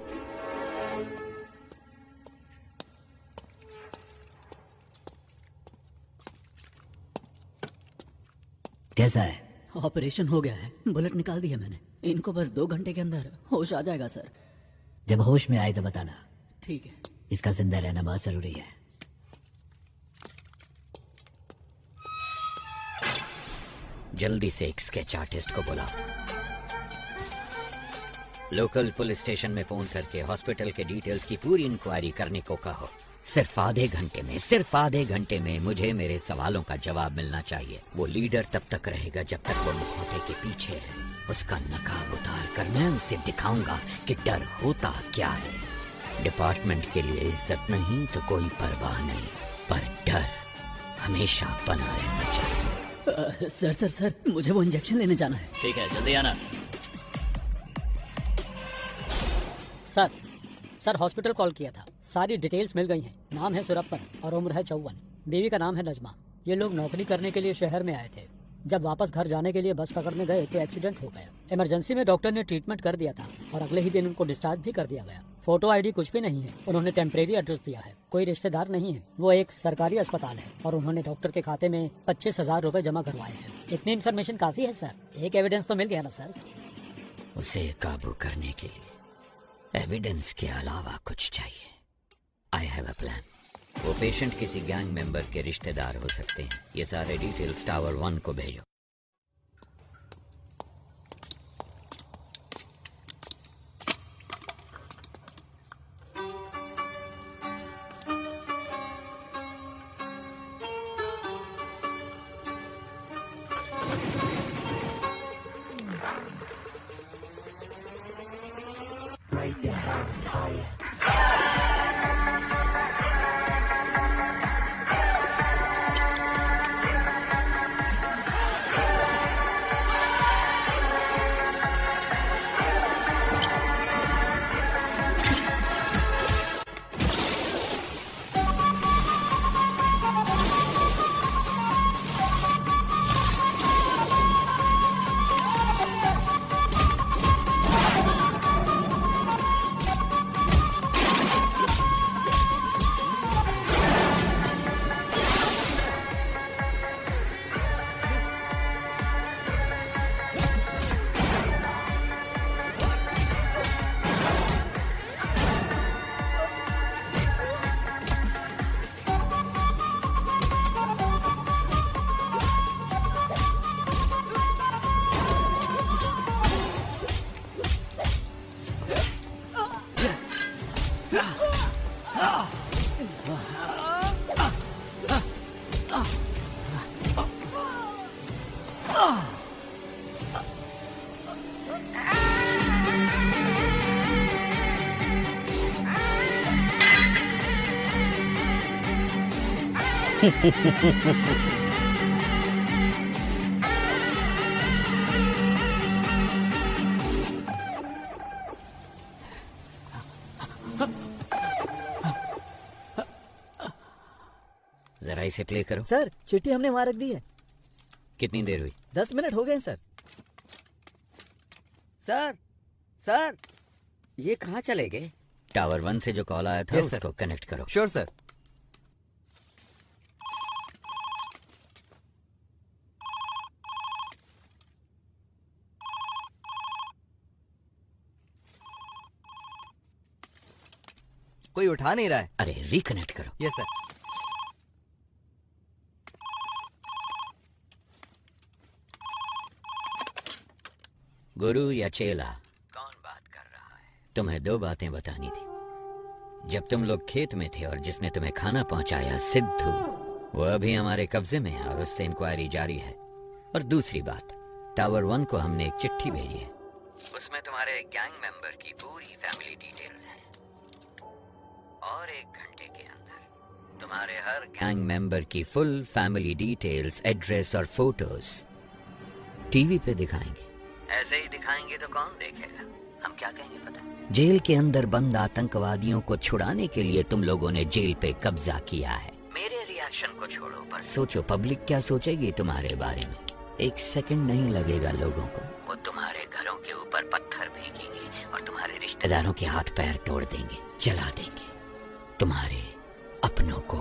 कैसा है? ऑपरेशन हो गया है, बुलेट निकाल दिया मैंने। इनको बस 2 घंटे के अंदर होश आ जाएगा सर। जब होश में आए तो बताना। ठीक है। इसका जिंदा रहना बहुत जरूरी है। जल्दी से एक स्केच आर्टिस्ट को बुलाओ। लोकल पुलिस स्टेशन में फोन करके हॉस्पिटल के डिटेल्स की पूरी इंक्वायरी करने को कहो। सिर्फ आधे घंटे में मुझे मेरे सवालों का जवाब मिलना चाहिए। वो लीडर तब तक रहेगा जब तक वो मुखौटे के पीछे है। उसका नकाब उतार कर मैं उसे दिखाऊंगा कि डर होता क्या है। डिपार्टमेंट के लिए इज्जत नहीं तो कोई परवाह नहीं, पर डर हमेशा बना रहना चाहिए। सर मुझे वो इंजेक्शन लेने जाना है। ठीक है जल्दी आना। सर हॉस्पिटल कॉल किया था, सारी डिटेल्स मिल गई हैं। नाम है सुरप्पन और उम्र है 54। बीवी का नाम है नजमा। ये लोग नौकरी करने के लिए शहर में आए थे। जब वापस घर जाने के लिए बस पकड़ने गए तो एक्सीडेंट हो गया। इमरजेंसी में डॉक्टर ने ट्रीटमेंट कर दिया था और अगले ही दिन उनको डिस्चार्ज भी कर दिया गया। फोटो आईडी कुछ भी नहीं है। उन्होंने टेम्परेरी एड्रेस दिया है, कोई रिश्तेदार नहीं है। वो एक सरकारी अस्पताल है और उन्होंने डॉक्टर के खाते में 25,000 रुपए जमा करवाए हैं। इतनी इन्फॉर्मेशन काफी है सर, एक एविडेंस तो मिल गया ना सर। उसे काबू करने के लिए एविडेंस के अलावा कुछ चाहिए। I have a plan. वो पेशेंट किसी गैंग मेंबर के रिश्तेदार हो सकते हैं। ये सारे डिटेल्स टावर 1 को भेजो। Raise your hands higher. जरा इसे प्ले करो। सर चिट्ठी हमने वहां रख दी है। कितनी देर हुई? 10 मिनट हो गए सर। सर ये कहाँ चले गए? टावर 1 से जो कॉल आया था उसको कनेक्ट करो। Sure sir. कोई उठा नहीं रहा है। अरे रिकनेक्ट करो। Yes sir. गुरु या चेला, कौन बात कर रहा है? तुम्हें 2 बातें बतानी थी। जब तुम लोग खेत में थे और जिसने तुम्हें खाना पहुंचाया सिद्धू, वो अभी हमारे कब्जे में है और उससे इंक्वायरी जारी है। और दूसरी बात, टावर 1 को हमने एक चिट्ठी भेजी है, उसमें तुम्हारे गैंग मेंबर की पूरी फैमिली डिटेल्स हैं। और 1 घंटे के अंदर तुम्हारे हर गैंग मेंबर की फुल फैमिली डिटेल्स, एड्रेस और फोटोज टीवी पे दिखाएंगे। ऐसे ही दिखाएंगे तो कौन देखेगा? हम क्या कहेंगे पता है? जेल के अंदर बंद आतंकवादियों को छुड़ाने के लिए तुम लोगों ने जेल पे कब्जा किया है। मेरे रिएक्शन को छोड़ो, पर सोचो पब्लिक क्या सोचेगी तुम्हारे बारे में। 1 सेकंड नहीं लगेगा लोगों को, वो तुम्हारे घरों के ऊपर पत्थर फेंकेंगे और तुम्हारे रिश्तेदारों के हाथ पैर तोड़ देंगे, जला देंगे तुम्हारे अपनों को।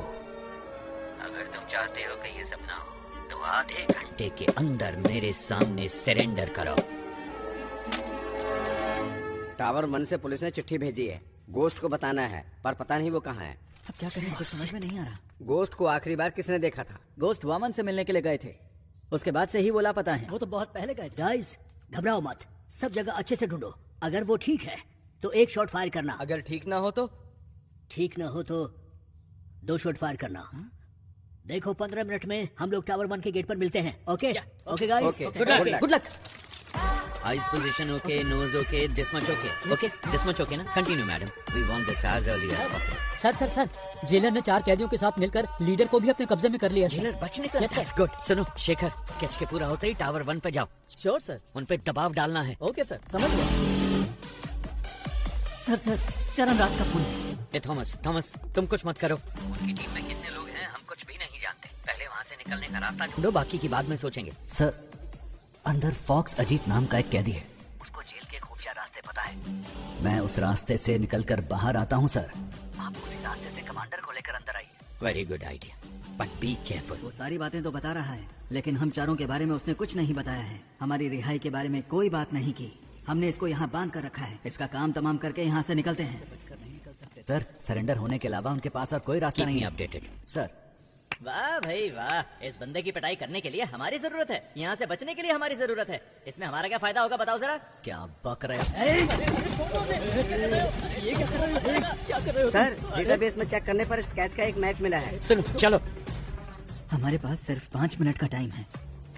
अगर तुम चाहते हो कि ये सब ना हो तो आधे घंटे के अंदर मेरे सामने सरेंडर करो। टावर 1 से पुलिस ने चिट्ठी भेजी है, गोश्त को बताना है, पर पता नहीं वो कहाँ है। अब क्या करें, कुछ समझ में नहीं आ रहा। गोश्त को आखिरी बार किसने देखा था? गोश्त वामन से मिलने के लिए गए थे, उसके बाद से ही वो लापता है। वो तो बहुत पहले गए थे। गाइस घबराओ मत, सब जगह अच्छे से ढूंढो। अगर वो ठीक है तो 1 शॉट फायर करना। अगर ठीक ना हो तो? ठीक ना हो तो 2 शॉट फायर करना। देखो 15 मिनट में हम लोग टावर 1 के गेट पर मिलते हैं। Okay okay guys, good luck. Eyes position okay, nose okay, this much okay. Okay this much okay ना? Continue madam, we want this as early as possible. Sir jailer ने 4 कैदियों के साथ मिलकर लीडर को भी अपने कब्जे में कर लिया। जेलर बचने का? Yes good. सुनो शेखर, स्केच के पूरा होते ही टावर 1 पे जाओ। Sure sir. उन पे दबाव डालना है। ओके सर, समझ गया। सर सर चरणराज का फोन। ए थॉमस थॉमस तुम कुछ मत करो। उनकी टीम में कितने लोग हैं हम कुछ भी नहीं जानते। पहले वहाँ से निकलने का रास्ता ढूंढो, बाकी की बाद में सोचेंगे। सर, अंदर फॉक्स अजीत नाम का एक कैदी है। उसको जेल के खुफिया रास्ते पता है। मैं उस रास्ते से निकलकर बाहर आता हूँ सर। आप उसी रास्ते से कमांडर को लेकर अंदर आइए। Very good idea, but be careful. वो सारी बातें तो बता रहा है, लेकिन हम चारों के बारे में उसने कुछ नहीं बताया है। हमारी रिहाई के बारे में कोई बात नहीं की। हमने इसको यहाँ बांध कर रखा है। इसका काम तमाम करके यहाँ से निकलते हैं। सर, सरेंडर होने के अलावा उनके पास और कोई रास्ता नहीं है। Updated sir. वाह भाई वाह, इस बंदे की पिटाई करने के लिए हमारी जरूरत है, यहाँ से बचने के लिए हमारी जरूरत है। इसमें हमारा क्या फायदा होगा बताओ जरा। क्या बक रहे हो? सर, डेटाबेस में चेक करने पर स्केच का एक मैच मिला है। सुनो चलो। हमारे पास सिर्फ 5 मिनट का टाइम है।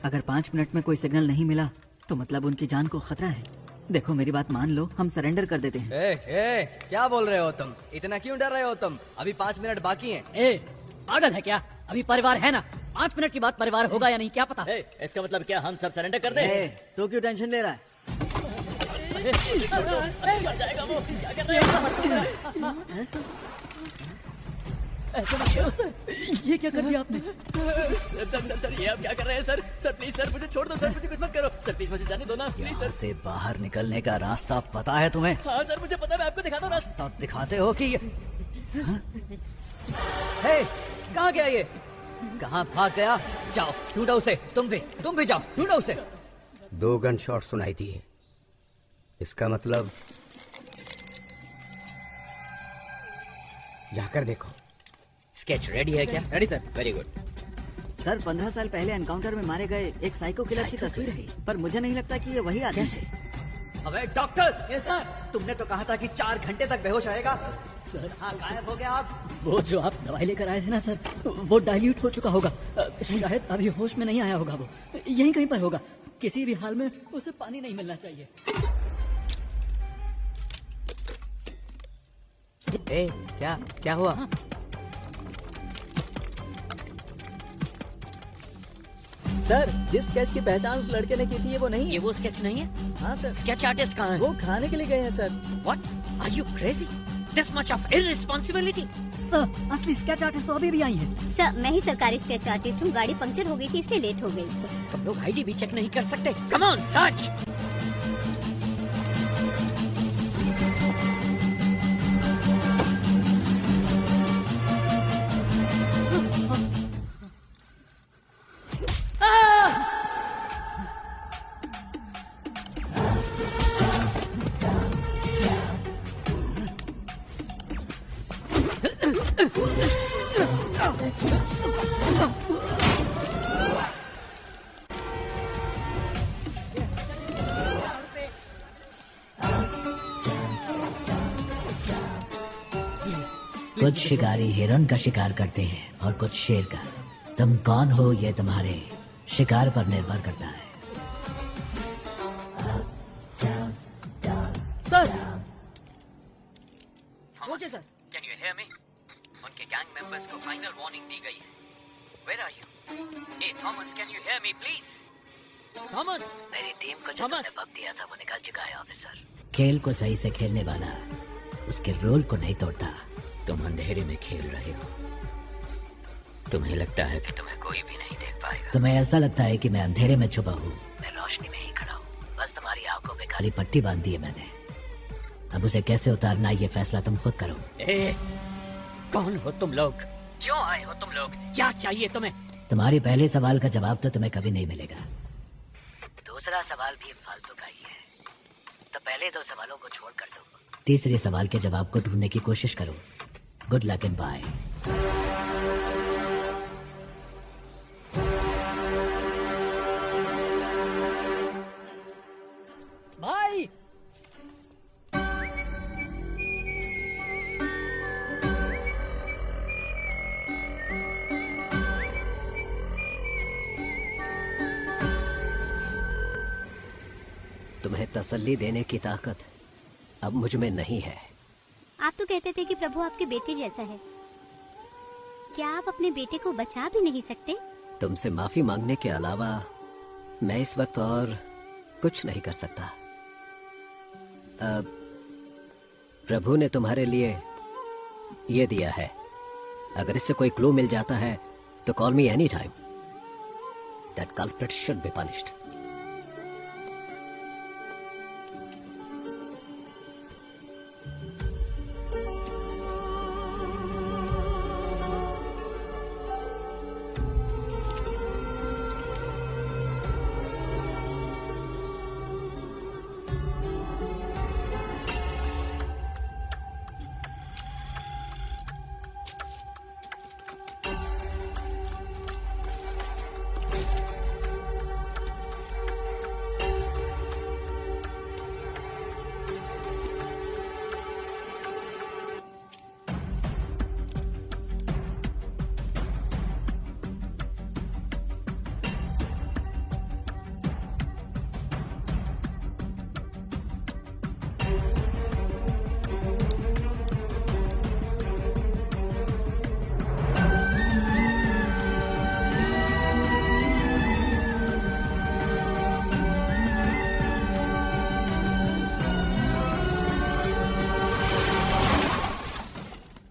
अगर 5 मिनट में कोई सिग्नल नहीं मिला तो मतलब उनकी जान को खतरा है। देखो मेरी बात मान लो, हम सरेंडर कर देते हैं। क्या बोल रहे हो तुम? इतना क्यों डर रहे हो तुम? अभी 5 मिनट बाकी हैं। ए, पागल है क्या? अभी परिवार है ना, 5 मिनट के बाद परिवार होगा या नहीं क्या पता। इसका मतलब क्या हम सब सरेंडर कर दें? तो क्यों टेंशन ले रहा है? ऐसा मत करो सर, ये क्या कर दिया आपने? सर सर सर सर ये आप क्या कर रहे हैं सर? सर प्लीज सर मुझे छोड़ दो सर, मुझे कुछ मत करो सर, प्लीज मुझे जाने दो ना प्लीज यहाँ सर। से बाहर निकलने का रास्ता पता है तुम्हें? हाँ सर मुझे पता है, मैं आपको दिखाता हूँ रास्ता। तब दिखाते हो कि ये हे, कहाँ गया ये? कहाँ भाग गया? जाओ ढूंढो उसे। तुम भी जाओ ढूंढो उसे। 2 गन शॉट सुनाई दिए। इसका मतलब जाकर देखो। स्केच रेडी है क्या? Ready sir. Very good. Sir 15 साल पहले एनकाउंटर में मारे गए एक साइको किलर की तस्वीर है, पर मुझे नहीं लगता कि ये वही आदमी है। अबे डॉक्टर, ये सर, तुमने तो कहा था कि 4 घंटे तक बेहोश रहेगा। सर हाँ, गायब हो गया आप। वो जो आप दवाई लेकर आए थे ना सर, वो डाइल्यूट हो चुका होगा। शायद अभी होश में नहीं आया होगा। वो यहीं कहीं पर होगा। किसी भी हाल में उसे पानी नहीं मिलना चाहिए। ए, क्या हुआ? सर, जिस स्केच की पहचान उस लड़के ने की थी, ये वो नहीं है। ये वो स्केच नहीं है? हाँ सर। स्केच आर्टिस्ट कहाँ है? वो खाने के लिए गए हैं sir. What? Are you crazy? This much of irresponsibility? Sir, असली स्केच आर्टिस्ट तो अभी भी आई है। सर मैं ही सरकारी स्केच आर्टिस्ट हूँ, गाड़ी पंक्चर हो गई थी इसलिए लेट हो गई। तुम लोग आईडी भी चेक नहीं कर सकते? Come on, search. कुछ शिकारी हिरन का शिकार करते हैं और कुछ शेर का। तुम कौन हो ये तुम्हारे शिकार पर निर्भर करता है। Sir, okay sir. Can you hear me? उनके गैंग मेंबर्स को फाइनल वार्निंग दी गई है। Where are you? Hey Thomas, can you hear me please? Thomas, मेरी टीम को जो थॉमस। तुमने वक्त दिया था वो निकल चुका है ऑफिसर। खेल को सही से खेलने वाला उसके रोल को नहीं तोड़ता। तुम अंधेरे में खेल रहे हो। तुम्हें लगता है कि तुम्हें कोई भी नहीं देख पाएगा। तुम्हें ऐसा लगता है कि मैं अंधेरे में छुपा हूँ। मैं रोशनी में ही खड़ा हूँ। बस तुम्हारी आंखों पे काली पट्टी बांध दी है मैंने। अब उसे कैसे उतारना ये फैसला तुम खुद करो। ए, कौन हो तुम लोग? क्यों आए हो तुम लोग? क्या चाहिए तुम्हें? तुम्हारे पहले सवाल का जवाब तो तुम्हें कभी नहीं मिलेगा। दूसरा सवाल भी फालतू का ही है, तो पहले 2 सवालों को छोड़ कर दो। तीसरे सवाल के जवाब को ढूंढने की कोशिश करो। Good luck and bye. भाई, तुम्हें तसल्ली देने की ताकत अब मुझ में नहीं है। आप तो कहते थे कि प्रभु आपके बेटे जैसा है। क्या आप अपने बेटे को बचा भी नहीं सकते? तुमसे माफी मांगने के अलावा मैं इस वक्त और कुछ नहीं कर सकता। प्रभु ने तुम्हारे लिए ये दिया है। अगर इससे कोई क्लू मिल जाता है तो call me any time. That culprit should be punished.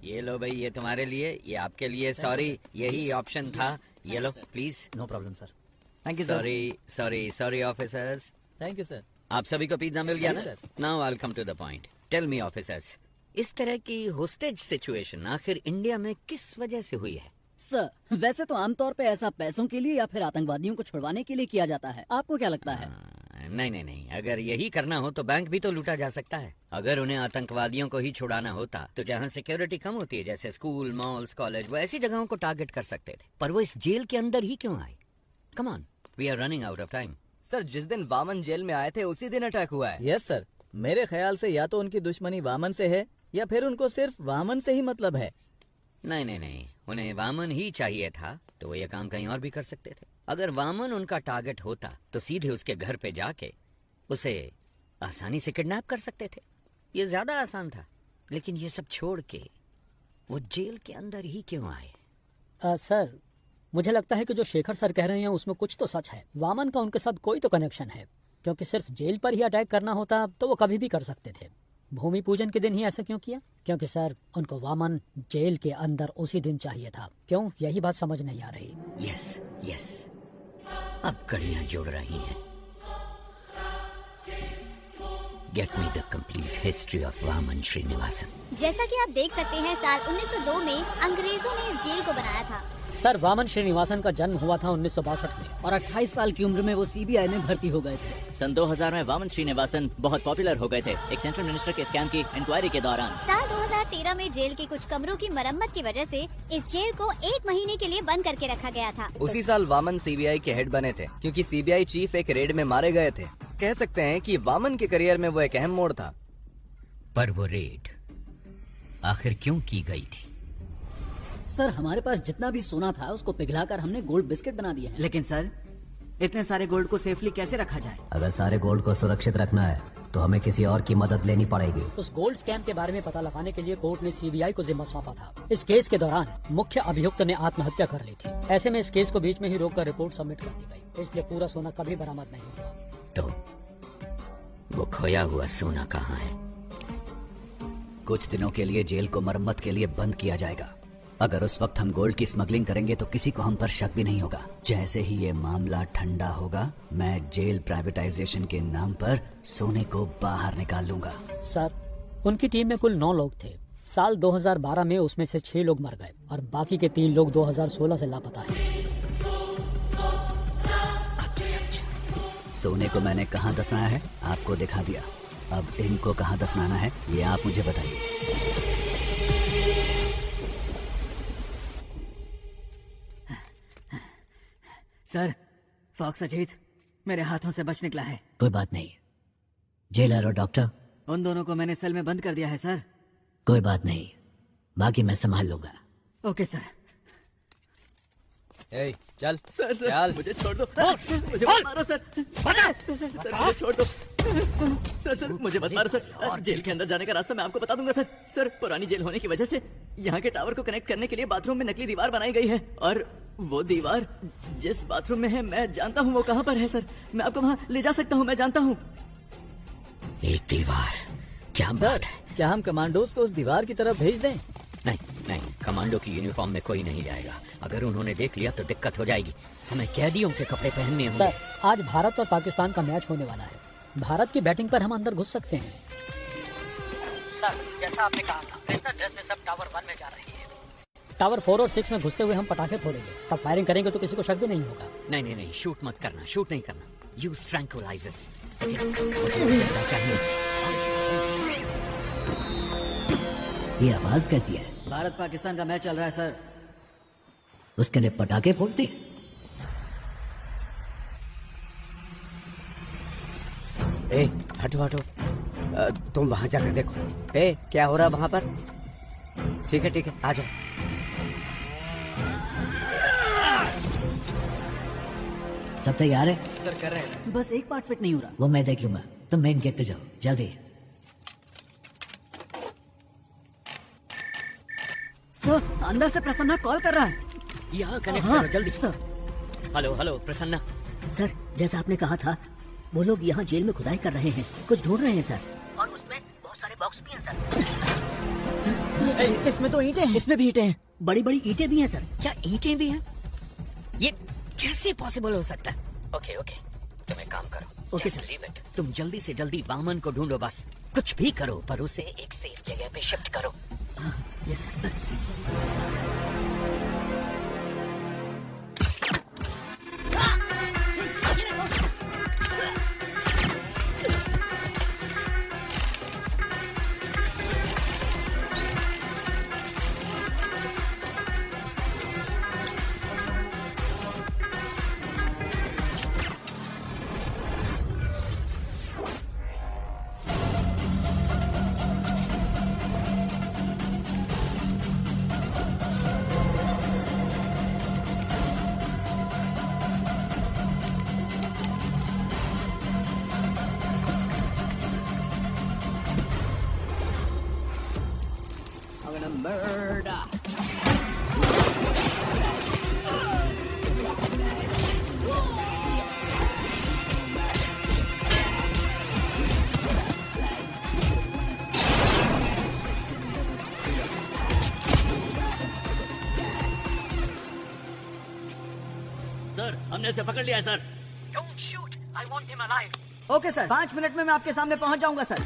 ये लो भाई, ये तुम्हारे लिए, ये आपके लिए। सॉरी, यही ऑप्शन था। ये लो please. No problem sir. Thank sorry officers. Thank you sir. आप सभी को पिज्जा मिल गया ना? Sir. Now I will come to the point. Tell me officers, इस तरह की होस्टेज सिचुएशन आखिर इंडिया में किस वजह से हुई है? सर, वैसे तो आमतौर पे ऐसा पैसों के लिए या फिर आतंकवादियों को छुड़वाने के लिए किया जाता है। आपको क्या लगता है? नहीं, अगर यही करना हो तो बैंक भी तो लूटा जा सकता है। अगर उन्हें आतंकवादियों को ही छुड़ाना होता तो जहाँ सिक्योरिटी कम होती है, जैसे स्कूल, मॉल्स, कॉलेज, वो ऐसी जगहों को टारगेट कर सकते थे। पर वो इस जेल के अंदर ही क्यों आए? Come on, we are running out of time. Sir, जिस दिन वामन जेल में आए थे उसी दिन अटैक हुआ है। यस सर, मेरे ख्याल से या तो उनकी दुश्मनी वामन से है या फिर उनको सिर्फ वामन से ही मतलब है। नहीं, उन्हें वामन ही चाहिए था तो वो ये काम कहीं और भी कर सकते थे। अगर वामन उनका टारगेट होता तो सीधे उसके घर पे जाके उसे आसानी से किडनैप कर सकते थे। ये ज्यादा आसान था। लेकिन ये सब छोड़ के वो जेल के अंदर ही क्यों आए? सर, मुझे लगता है कि जो शेखर सर कह रहे हैं उसमें कुछ तो सच है। वामन का उनके साथ कोई तो कनेक्शन है, क्योंकि सिर्फ जेल पर ही अटैक करना होता तो वो कभी भी कर सकते थे। भूमि पूजन के दिन ही ऐसा क्यों किया? क्योंकि सर, उनको वामन जेल के अंदर उसी दिन चाहिए था। क्यों? यही बात समझ नहीं आ रही। यस, अब कड़ियां जुड़ रही हैं। Get me the complete history of Vaman Srinivasan. जैसा कि आप देख सकते हैं, साल 1902 में अंग्रेजों ने इस जेल को बनाया था। सर, वामन श्रीनिवासन का जन्म हुआ था 1962 में और 28 साल की उम्र में वो सीबीआई में भर्ती हो गए थे। सन 2000 में वामन श्रीनिवासन बहुत पॉपुलर हो गए थे एक सेंट्रल मिनिस्टर के स्कैम की इंक्वायरी के दौरान। साल 2013 में जेल के कुछ कमरों की मरम्मत की वजह से इस जेल को 1 महीने के लिए बंद करके रखा गया था। उसी साल वामन सीबीआई के हेड बने थे, क्योंकि सीबीआई चीफ एक रेड में मारे गए थे। कह सकते हैं कि वामन के करियर में वो एक अहम मोड़ था। पर वो रेड आखिर क्यों की गई थी? सर, हमारे पास जितना भी सोना था उसको पिघलाकर हमने गोल्ड बिस्किट बना दिए हैं। लेकिन सर, इतने सारे गोल्ड को सेफली कैसे रखा जाए? अगर सारे गोल्ड को सुरक्षित रखना है तो हमें किसी और की मदद लेनी पड़ेगी। उस गोल्ड स्कैम के बारे में पता लगाने के लिए कोर्ट ने सीबीआई को जिम्मा सौंपा था। इस केस के दौरान मुख्य अभियुक्त ने आत्महत्या कर ली थी। ऐसे में इस केस को बीच में ही रोककर रिपोर्ट सबमिट कर दी गई, इसलिए पूरा सोना कभी बरामद नहीं हुआ। तो वो खोया हुआ सोना कहाँ है? कुछ दिनों के लिए जेल को मरम्मत के लिए बंद किया जाएगा। अगर उस वक्त हम गोल्ड की स्मगलिंग करेंगे तो किसी को हम पर शक भी नहीं होगा। जैसे ही ये मामला ठंडा होगा, मैं जेल प्राइवेटाइजेशन के नाम पर सोने को बाहर निकाल लूंगा। सर, उनकी टीम में कुल 9 लोग थे। साल 2012 में उसमें से 6 लोग मर गए और बाकी के 3 लोग 2016 से लापता हैं। सोने को मैंने कहाँ दफनाया है आपको दिखा दिया। अब इनको कहाँ दफनाना है ये आप मुझे बताइए। सर, फॉक्स अजीत मेरे हाथों से बच निकला है। कोई बात नहीं, जेलर और डॉक्टर उन दोनों को मैंने सेल में बंद कर दिया है सर। कोई बात नहीं, बाकी मैं संभाल लूंगा। Okay sir. ए, चल सर चल। मुझे छोड़ दो। मुझे मत मारो सर। सर मुझे छोड़ दो। सर मुझे मत मारो सर। जेल के अंदर जाने का रास्ता मैं आपको बता दूंगा सर। सर, पुरानी जेल होने की वजह से यहाँ के टावर को कनेक्ट करने के लिए बाथरूम में नकली दीवार बनाई गई है, और वो दीवार जिस बाथरूम में है मैं जानता हूँ वो कहाँ पर है सर। मैं आपको वहाँ ले जा सकता हूँ, मैं जानता हूँ। एक दीवार क्या सर, क्या हम कमांडोज को उस दीवार की तरफ भेज दें? नहीं नहीं, कमांडो की यूनिफॉर्म में कोई नहीं जाएगा। अगर उन्होंने देख लिया तो दिक्कत हो जाएगी। हमें कैदियों के कपड़े पहनने होंगे। सर, आज भारत और पाकिस्तान का मैच होने वाला है। भारत की बैटिंग पर हम अंदर घुस सकते हैं। सर, जैसा आपने कहा था, प्रिजनर ड्रेस में सब टावर 1 में जा रही है। टावर 4 और 6 में घुसते हुए हम पटाखे फोड़ेंगे। तब फायरिंग करेंगे तो किसी को शक भी नहीं होगा। नहीं नहीं नहीं, शूट मत करना, शूट नहीं करना। Use tranquillisers. ये आवाज कैसी है? भारत पाकिस्तान का मैच चल रहा है सर। उसके लिए पटाखे फोड़ते? ए, हटो हटो। तुम वहां जाकर देखो। ए, क्या हो रहा है वहां पर? ठीक है, आ जाओ। सब तैयार है? सर कर रहे हैं। बस एक पार्ट फिट नहीं हो रहा। वो मैं देख लूंगा, तुम मेन गेट पे जाओ जल्दी। सर, अंदर से प्रसन्ना कॉल कर रहा है। यहाँ कनेक्ट हाँ, करो जल्दी। Sir. Hello hello Prasanna. Sir, जैसा आपने कहा था, वो लोग यहाँ जेल में खुदाई कर रहे हैं, कुछ ढूंढ रहे हैं सर। और उसमें बहुत सारे बॉक्स भी हैं सर। इसमें तो ईंटें हैं। इसमें भी ईंटें हैं। बड़ी बड़ी ईंटें भी हैं सर। क्या ईंटें भी हैं? ये कैसे पॉसिबल हो सकता है? ओके तुम एक काम करो। Okay sir, leave it. तुम जल्दी से जल्दी वामन को ढूंढो, बस कुछ भी करो, पर उसे एक सेफ जगह पे शिफ्ट करो। Yes sir. सर, हमने इसे पकड़ लिया है sir. Don't shoot. I want him alive. Okay sir, 5 minute में मैं आपके सामने पहुंच जाऊंगा सर।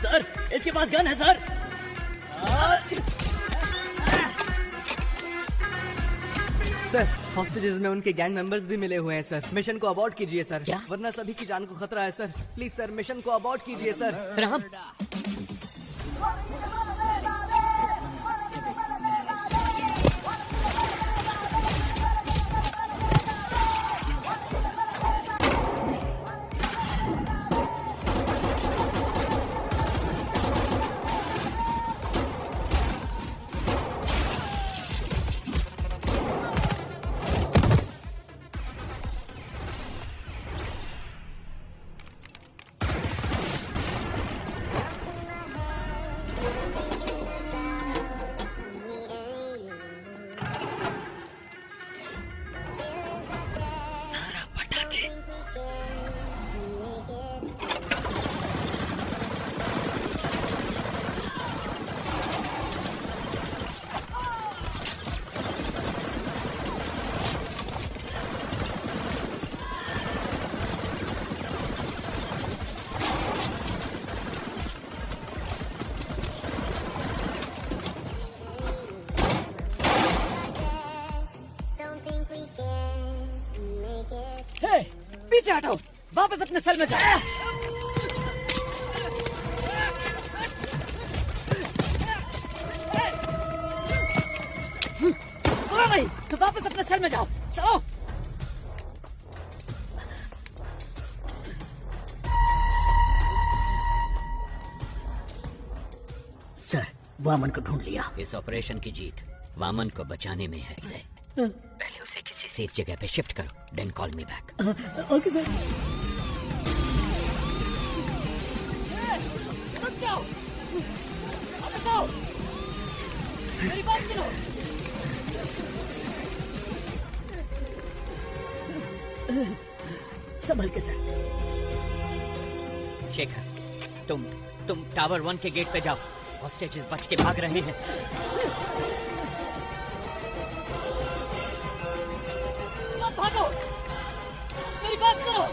सर, इसके पास गन है सर। सर, हॉस्टेजेस में उनके गैंग मेंबर्स भी मिले हुए हैं सर। मिशन को अबॉर्ट कीजिए सर। क्या? वरना सभी की जान को खतरा है सर। प्लीज सर, मिशन को अबॉर्ट कीजिए सर। राम। पीछे हटो, वापस अपने सेल में जाओ। सुनो नहीं, तो वापस अपने सेल में जाओ। चलो। सर, वामन को ढूंढ लिया। इस ऑपरेशन की जीत वामन को बचाने में है। पहले उसे किसी सेफ जगह पे शिफ्ट करो, then call me back. Okay sir. रुक जाओ, वापस आओ, मेरी बात सुनो। संभल के सर। शेखर, तुम टावर 1 के गेट पे जाओ। हॉस्टेजेस बच के भाग रहे हैं। मत भागो, मेरी बात सुनो।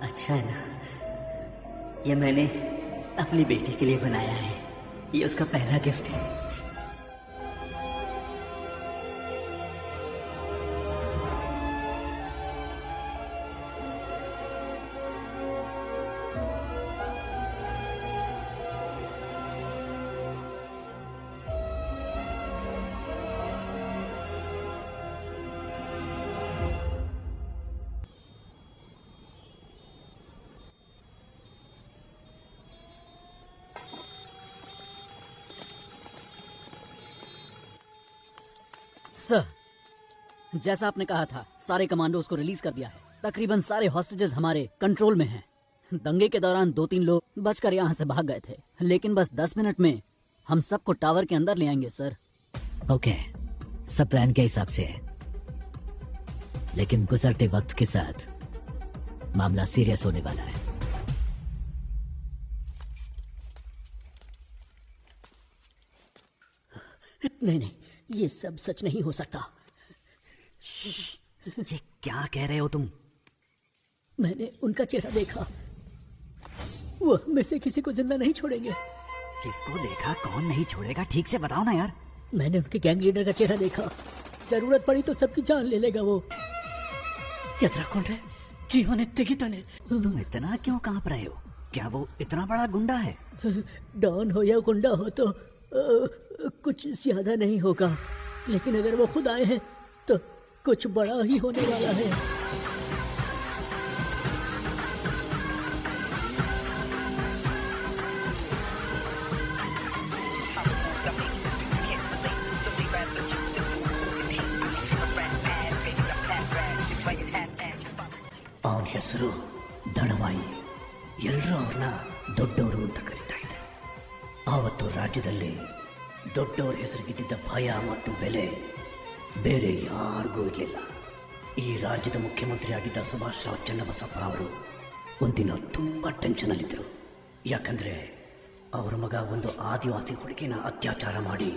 अच्छा है ना, ये मैंने अपनी बेटी के लिए बनाया है। ये उसका पहला गिफ्ट है। सर, जैसा आपने कहा था, सारे कमांडोज को रिलीज कर दिया है। तकरीबन सारे हॉस्टेजेस हमारे कंट्रोल में हैं। दंगे के दौरान 2-3 लोग बचकर यहाँ से भाग गए थे, लेकिन बस 10 मिनट में हम सबको टावर के अंदर ले आएंगे सर। ओके, सब प्लान के हिसाब से है, लेकिन गुजरते वक्त के साथ मामला सीरियस होने वाला है। नहीं नहीं, ये सब सच नहीं हो सकता। ये क्या कह रहे हो तुम? मैंने उनका चेहरा देखा, वो में से किसी को जिंदा नहीं छोड़ेंगे। किसको देखा? कौन नहीं छोड़ेगा? ठीक से बताओ ना यार। मैंने उनके गैंग लीडर का चेहरा देखा। जरूरत पड़ी तो सबकी जान ले लेगा वो। तुम इतना क्यों कांप रहे हो? क्या वो इतना बड़ा गुंडा है? डॉन हो या गुंडा हो तो कुछ ज्यादा नहीं होगा, लेकिन अगर वो खुद आए हैं तो कुछ बड़ा ही होने वाला है। ಅವನ ಹೆಸರು ದಳವಾಯಿ. ಎಲ್ಲರೂ ಅವ್ರನ್ನ ದೊಡ್ಡವರು ಅಂತ ಕರೀತಾ ಇದ್ರು. ಆವತ್ತು ರಾಜ್ಯದಲ್ಲಿ ದೊಡ್ಡವ್ರ ಹೆಸರಿಗಿದ್ದ ಭಯ ಮತ್ತು ಬೆಲೆ ಬೇರೆ ಯಾರಿಗೂ ಇರಲಿಲ್ಲ. ಈ ರಾಜ್ಯದ ಮುಖ್ಯಮಂತ್ರಿ ಆಗಿದ್ದ ಸುಭಾಷ್ ರಾವ್ ಚನ್ನಬಸಪ್ಪ ಅವರು ಒಂದಿನ ತುಂಬ ಟೆನ್ಷನಲ್ಲಿದ್ದರು. ಯಾಕಂದರೆ ಅವರ ಮಗ ಒಂದು ಆದಿವಾಸಿ ಹುಡುಗಿನ ಅತ್ಯಾಚಾರ ಮಾಡಿ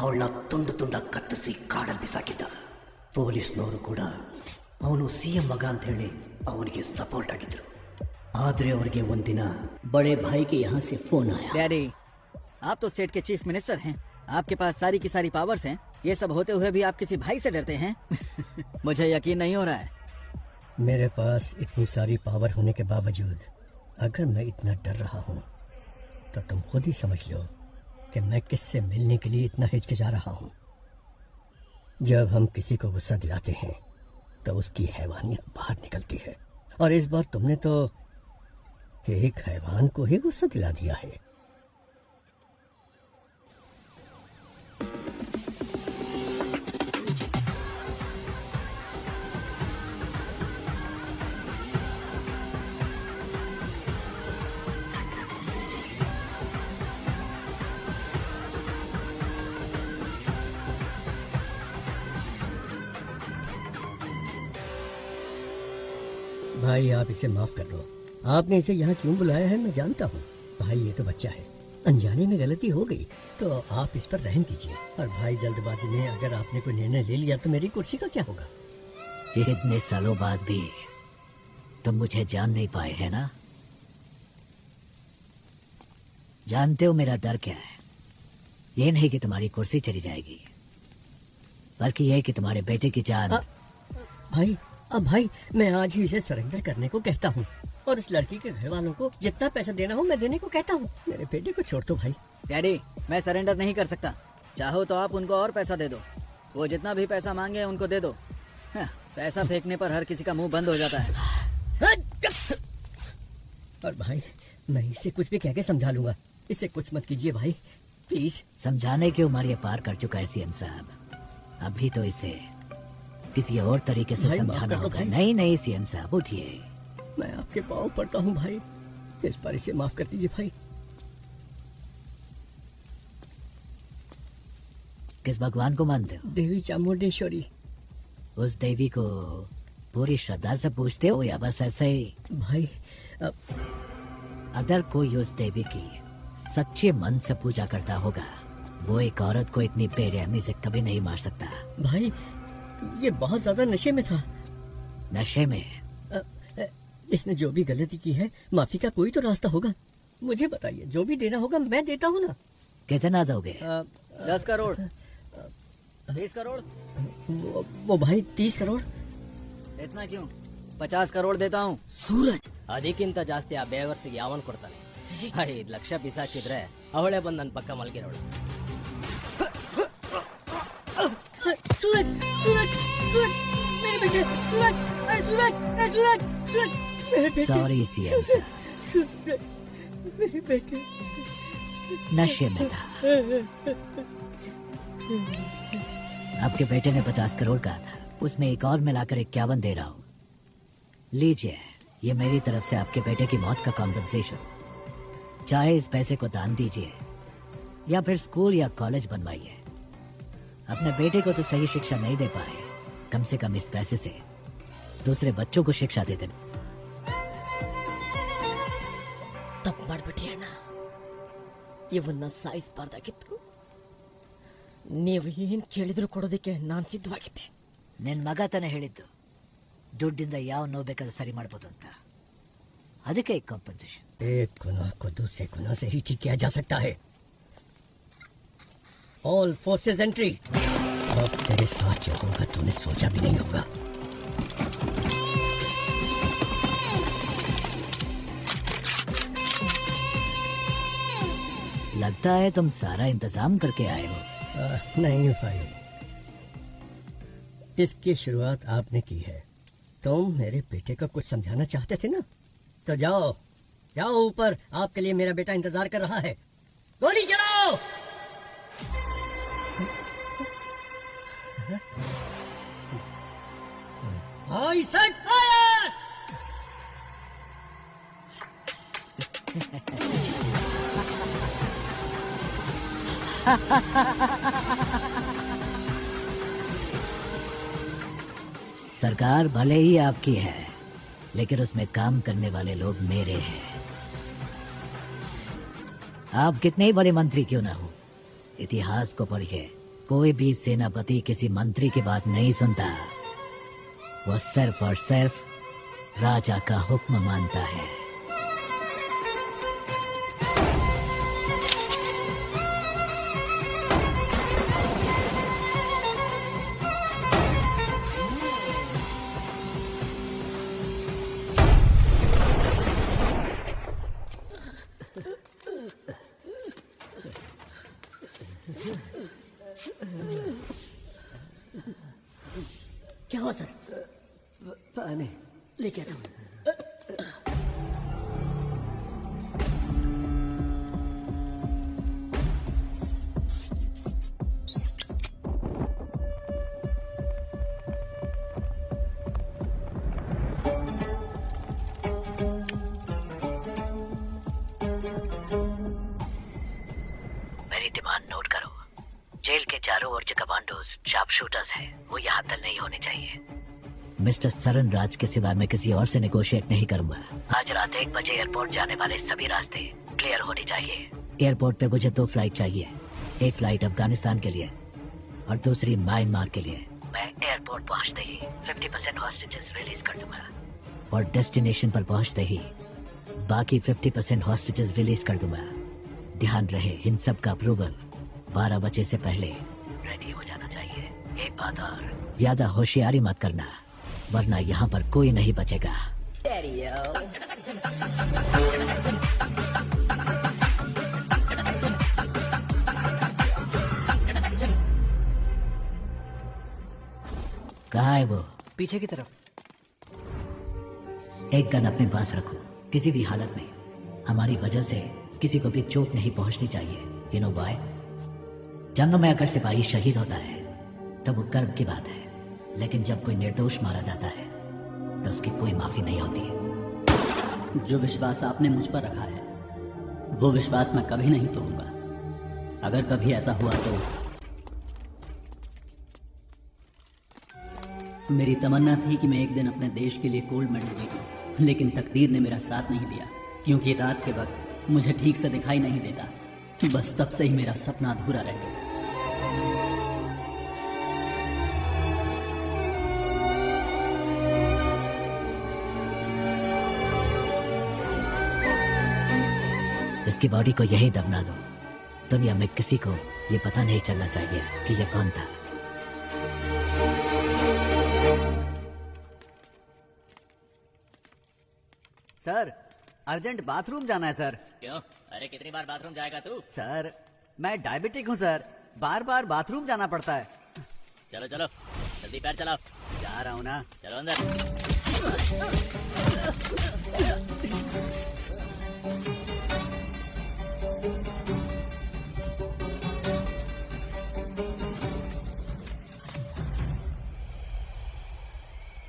ಅವಳನ್ನ ತುಂಡು ತುಂಡಾಗಿ ಕತ್ತರಿಸಿ ಕಾಡಲ್ಲಿ ಬಿಸಾಕಿದ್ದ. ಪೊಲೀಸ್ನವರು ಕೂಡ ಅವನು CM ಮಗ ಅಂತ ಹೇಳಿ ಅವನಿಗೆ ಸಪೋರ್ಟ್ ಆಗಿದ್ರು. ಆದರೆ ಅವರಿಗೆ ಒಂದಿನ बड़े भाई के यहाँ से फोन आया। डैडी, आप तो स्टेट के चीफ मिनिस्टर हैं, आपके पास सारी की सारी पावर्स हैं। ये सब होते हुए भी आप किसी भाई से डरते हैं? मुझे यकीन नहीं हो रहा है। मेरे पास इतनी सारी पावर होने के बावजूद अगर मैं इतना डर रहा हूँ तो तुम खुद ही समझ लो कि मैं किससे मिलने के लिए इतना हिचकिचा रहा हूँ। जब हम किसी को गुस्सा दिलाते हैं तो उसकी हैवानियत बाहर निकलती है, और इस बार तुमने तो एक हैवान को ही गुस्सा दिला दिया है। भाई आप इसे माफ कर दो। आपने इसे यहाँ क्यों बुलाया है मैं जानता हूँ। भाई ये तो बच्चा है, अनजाने में गलती हो गई तो आप इस पर रहम कीजिए। और भाई जल्दबाजी में अगर आपने कोई निर्णय ले लिया तो मेरी कुर्सी का क्या होगा? इतने सालों बाद भी तुम मुझे जान नहीं पाए है ना? जानते हो मेरा डर क्या है? ये नहीं कि तुम्हारी कुर्सी चली जाएगी, बल्कि यह कि तुम्हारे बेटे की जान। भाई अब भाई मैं आज ही इसे सरेंडर करने को कहता हूँ, और इस लड़की के घर वालों को जितना पैसा देना हो मैं देने को कहता हूँ। मेरे बेटे को छोड़ दो भाई। डैडी, मैं सरेंडर नहीं कर सकता। चाहो तो आप उनको और पैसा दे दो। वो जितना भी पैसा मांगे उनको दे दो। पैसा फेंकने पर हर किसी का मुंह बंद हो जाता है। और भाई मैं इसे कुछ भी कह के समझा लूंगा, इसे कुछ मत कीजिए भाई प्लीज। समझाने की उम्र ये पार कर चुका है सीएम साहब, अभी तो इसे किसी और तरीके से भाई, माफ समझाना कर दो होगा। भाई। नहीं नहीं सीएम साहब उठिए। मैं आपके पाँव पड़ता हूँ भाई, इस बार इसे माफ कर दीजिए भाई। किस भगवान को मानते हो? देवी चामुंडेश्वरी। उस देवी को पूरी श्रद्धा से पूछते हो या बस ऐसे ही? भाई अगर कोई उस देवी की सच्चे मन से पूजा करता होगा, वो एक औरत को इतनी बेरहमी से कभी नहीं मार सकता। भाई ये बहुत ज्यादा नशे में था। नशे में? इसने जो भी गलती की है, माफी का कोई तो रास्ता होगा। मुझे बताइए, जो भी देना होगा मैं देता हूँ ना। कितना दोगे? 10 करोड़ 20 करोड़। वो भाई 30 करोड़। इतना क्यों? 50 करोड़ देता हूँ। सूरज ಅದಕ್ಕಿಂತ ಜಾಸ್ತಿ ಆ ಬೇವರ್ಸಿಗೆ ಯಾವನ್ ಕೊಡ್ತಾನೆ? 5 ಲಕ್ಷ ಬಿಸಾಕಿದ್ರೆ ಅವಳೇ ಬಂದು ನನ್ನ ಪಕ್ಕ ಮಲ್ಗಿರೋಳು. सूरज सूरज सूरज मेरे बेटे, सूरज सूरज सूरज सूरज मेरे बेटे। सॉरी सीएम साहब, सूरज मेरे बेटे नशे में था। आपके बेटे ने 50 करोड़ कहा था, उसमें एक और मिलाकर 51 दे रहा हूँ। लीजिए, ये मेरी तरफ से आपके बेटे की मौत का कॉम्पेंसेशन। चाहे इस पैसे को दान दीजिए या फिर स्कूल या कॉलेज बनवाइए। अपने बेटे को तो सही शिक्षा नहीं दे पाए, कम से कम इस पैसे से दूसरे बच्चों को शिक्षा दे देना। ತಪ್ಪು ಮಾಡ್ಬಿಟ್ಟಿ ಅಣ್ಣ, ಇವನ್ನ ಸಾಯಿಸಬಾರ್ದಾಗಿತ್ತು. ನೀವು ಏನ್ ಕೇಳಿದ್ರು ಕೊಡೋದಕ್ಕೆ ನಾನ್ ಸಿದ್ಧವಾಗಿದ್ದೆ. ನಿನ್ ಮಗ ತಾನೇ ಹೇಳಿದ್ದು ದುಡ್ಡಿಂದ ಯಾವ ನೋವು ಬೇಕಾದ್ರೂ ಸರಿ ಮಾಡ್ಬೋದು ಅಂತ, ಅದಕ್ಕೆ ಕಾಂಪನ್ಸೇಷನ್। एक गुनाह को दूसरे गुनाह से ही ठीक किया जा सकता है। All forces entry. अब तेरे साथ जो होगा तूने सोचा भी नहीं होगा। लगता है तुम सारा इंतजाम करके आए हो। नहीं भाई, इसकी शुरुआत आपने की है। तुम मेरे बेटे को कुछ समझाना चाहते थे ना, तो जाओ जाओ ऊपर, आपके लिए मेरा बेटा इंतजार कर रहा है। गोली चलाओ। आई सेट फायर। सरकार भले ही आपकी है, लेकिन उसमें काम करने वाले लोग मेरे हैं। आप कितने ही बड़े मंत्री क्यों ना हो, इतिहास को पढ़िए, कोई भी सेनापति किसी मंत्री की बात नहीं सुनता। वो सिर्फ और सिर्फ राजा का हुक्म मानता है। क्या हुआ सर? पानी लेके आता हूँ। मेरी डिमांड नोट करो। जेल के चारों ओर जो कमांडोज शार्प शूटर्स हैं, वो यहाँ तक नहीं होने चाहिए। मिस्टर सरन राज के सिवा मैं किसी और से नेगोशिएट नहीं करूंगा। आज रात 1 बजे एयरपोर्ट जाने वाले सभी रास्ते क्लियर होने चाहिए। एयरपोर्ट पे मुझे 2 फ्लाइट चाहिए, एक फ्लाइट अफगानिस्तान के लिए और दूसरी म्यांमार के लिए। मैं एयरपोर्ट पहुंचते ही 50% हॉस्टेजेस रिलीज कर दूंगा और डेस्टिनेशन पर पहुंचते ही बाकी 50% हॉस्टेजेस रिलीज कर दूंगा। ध्यान रहे, इन सब का अप्रूवल 12 बजे से पहले रेडी हो जाना चाहिए। एक बात और, ज्यादा होशियारी मत करना, वरना यहाँ पर कोई नहीं बचेगा। कहाँ है वो? पीछे की तरफ। एक गन अपने पास रखो, किसी भी हालत में हमारी वजह से किसी को भी चोट नहीं पहुंचनी चाहिए। You know why? जंग में अगर सिपाही शहीद होता है तो वो गर्व की बात है, लेकिन जब कोई निर्दोष मारा जाता है तो उसकी कोई माफी नहीं होती। जो विश्वास आपने मुझ पर रखा है वो विश्वास मैं कभी नहीं तोड़ूंगा। अगर कभी ऐसा हुआ तो मेरी तमन्ना थी कि मैं एक दिन अपने देश के लिए गोल्ड मेडल जीतूं, लेकिन तकदीर ने मेरा साथ नहीं दिया, क्योंकि रात के वक्त मुझे ठीक से दिखाई नहीं देता। बस तब से ही मेरा सपना अधूरा रह गया। इसकी बॉडी को यही दफना दो। दुनिया में किसी को ये पता नहीं चलना चाहिए कि ये कौन था। सर, अर्जेंट बाथरूम जाना है सर। क्यों? अरे कितनी बार बाथरूम जाएगा तू? सर, मैं डायबिटिक हूँ सर, बार बार बाथरूम जाना पड़ता है। चलो चलो जल्दी पैर चलाओ। जा रहा हूँ ना। चलो अंदर।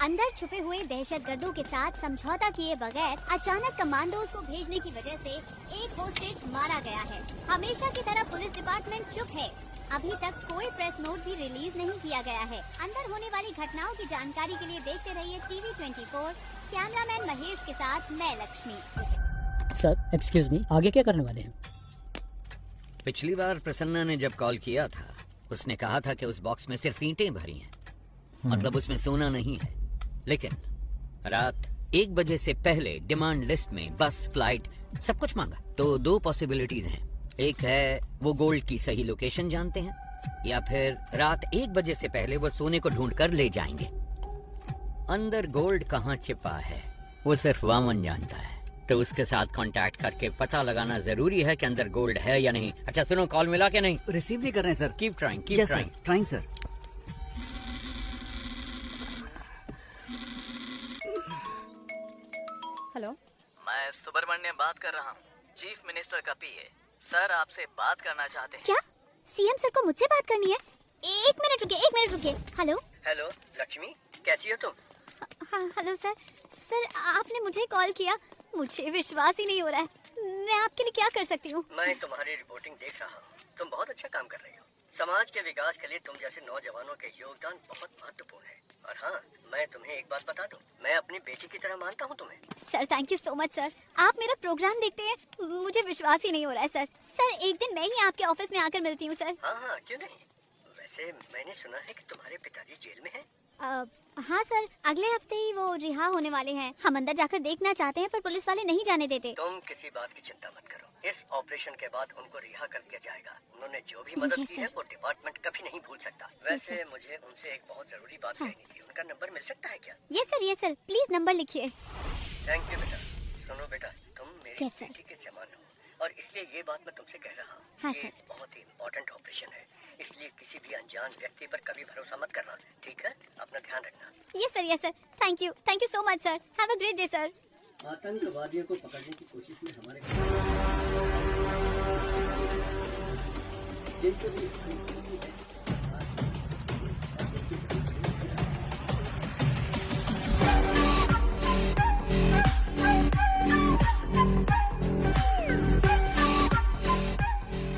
अंदर छुपे हुए दहशतगर्दों के साथ समझौता किए बगैर अचानक कमांडोज को भेजने की वजह से एक होस्टेज मारा गया है। हमेशा की तरह पुलिस डिपार्टमेंट चुप है। अभी तक कोई प्रेस नोट भी रिलीज नहीं किया गया है। अंदर होने वाली घटनाओं की जानकारी के लिए देखते रहिए TV 24। कैमरामैन महेश के साथ मैं लक्ष्मी। सर एक्सक्यूज मी, आगे क्या करने वाले हैं? पिछली बार प्रसन्ना ने जब कॉल किया था उसने कहा था कि उस बॉक्स में सिर्फ ईंटें भरी हैं, मतलब उसमें सोना नहीं है। लेकिन रात 1 बजे से पहले डिमांड लिस्ट में बस, फ्लाइट सब कुछ मांगा। तो 2 पॉसिबिलिटीज हैं। एक है वो गोल्ड की सही लोकेशन जानते हैं, या फिर रात 1 बजे से पहले वो सोने को ढूंढ कर ले जाएंगे। अंदर गोल्ड कहाँ छिपा है वो सिर्फ वामन जानता है, तो उसके साथ कांटेक्ट करके पता लगाना जरूरी है कि अंदर गोल्ड है या नहीं। अच्छा सुनो, कॉल मिला क्या? नहीं रिसीव नहीं कर रहे हैं sir. Keep trying, keep trying. Trying sir. Hello, मैं सुब्रमण्यम बात कर रहा हूँ, चीफ मिनिस्टर का पीए। सर आपसे बात करना चाहते हैं। क्या सीएम सर को मुझसे बात करनी है? एक मिनट रुकिए। हेलो हेलो लक्ष्मी, कैसी हो तुम? हाँ हेलो सर। सर आपने मुझे कॉल किया, मुझे विश्वास ही नहीं हो रहा है। मैं आपके लिए क्या कर सकती हूँ? मैं तुम्हारी रिपोर्टिंग देख रहा हूँ, तुम बहुत अच्छा काम कर रही हो। समाज के विकास के लिए तुम जैसे नौजवानों के योगदान बहुत महत्वपूर्ण है। और हाँ, मैं तुम्हें एक बात बता दूं, मैं अपनी बेटी की तरह मानता हूँ तुम्हें। Sir thank you so much sir. आप मेरा प्रोग्राम देखते हैं, मुझे विश्वास ही नहीं हो रहा है सर। सर एक दिन मैं ही आपके ऑफिस में आकर मिलती हूँ सर। हाँ क्यों नहीं। वैसे मैंने सुना है कि तुम्हारे पिताजी जेल में हैं। हाँ सर, अगले हफ्ते ही वो रिहा होने वाले हैं। हम अंदर जाकर देखना चाहते हैं पर पुलिस वाले नहीं जाने देते। तुम किसी बात की चिंता मत करो, इस ऑपरेशन के बाद उनको रिहा कर दिया जाएगा। उन्होंने जो भी मदद की है वो डिपार्टमेंट कभी नहीं भूल सकता। वैसे मुझे उनसे एक बहुत जरूरी बात कहनी थी, उनका नंबर मिल सकता है क्या? यस सर प्लीज नंबर लिखिए। थैंक यू बेटा। सुनो बेटा, तुम मेरी बेटी के समान हो और इसलिए ये बात मैं तुमसे कह रहा हूँ। ये बहुत ही इम्पोर्टेंट ऑपरेशन है, इसलिए किसी भी अनजान व्यक्ति पर कभी भरोसा मत करना, ठीक है? अपना ध्यान रखना। Yes sir. Thank you so much sir. Have a great day sir. आतंकवादियों को पकड़ने की कोशिश में हमारे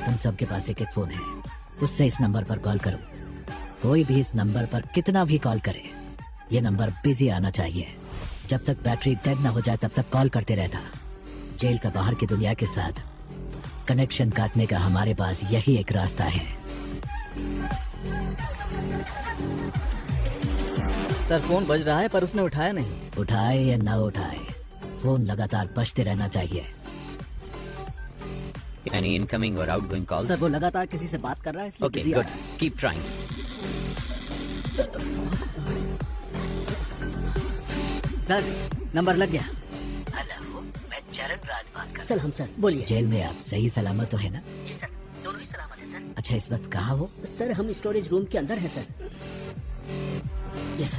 तुम सबके पास एक फोन है, उससे इस नंबर पर कॉल करो। कोई भी इस नंबर पर कितना भी कॉल करे, ये नंबर बिजी आना चाहिए। जब तक बैटरी डेड ना हो जाए तब तक कॉल करते रहना। जेल का बाहर की दुनिया के साथ कनेक्शन काटने का हमारे पास यही एक रास्ता है। सर फोन बज रहा है पर उसने उठाया नहीं। उठाए या ना उठाए, फोन लगातार बजते रहना चाहिए। यानी इनकमिंग और आउटगोइंग कॉल्स? सर वो लगातार किसी से बात कर रहा है, इसलिए ओके busy आ गुड, रहा है। Keep trying. सर नंबर लग गया। हेलो, मैं चरण राज बात कर सलाम सर, बोलिए। जेल में आप सही सलामत तो है ना? जी सर, दोनों ही सलामत है सर। अच्छा इस वक्त कहाँ हो? सर हम स्टोरेज रूम के अंदर हैं सर। Yes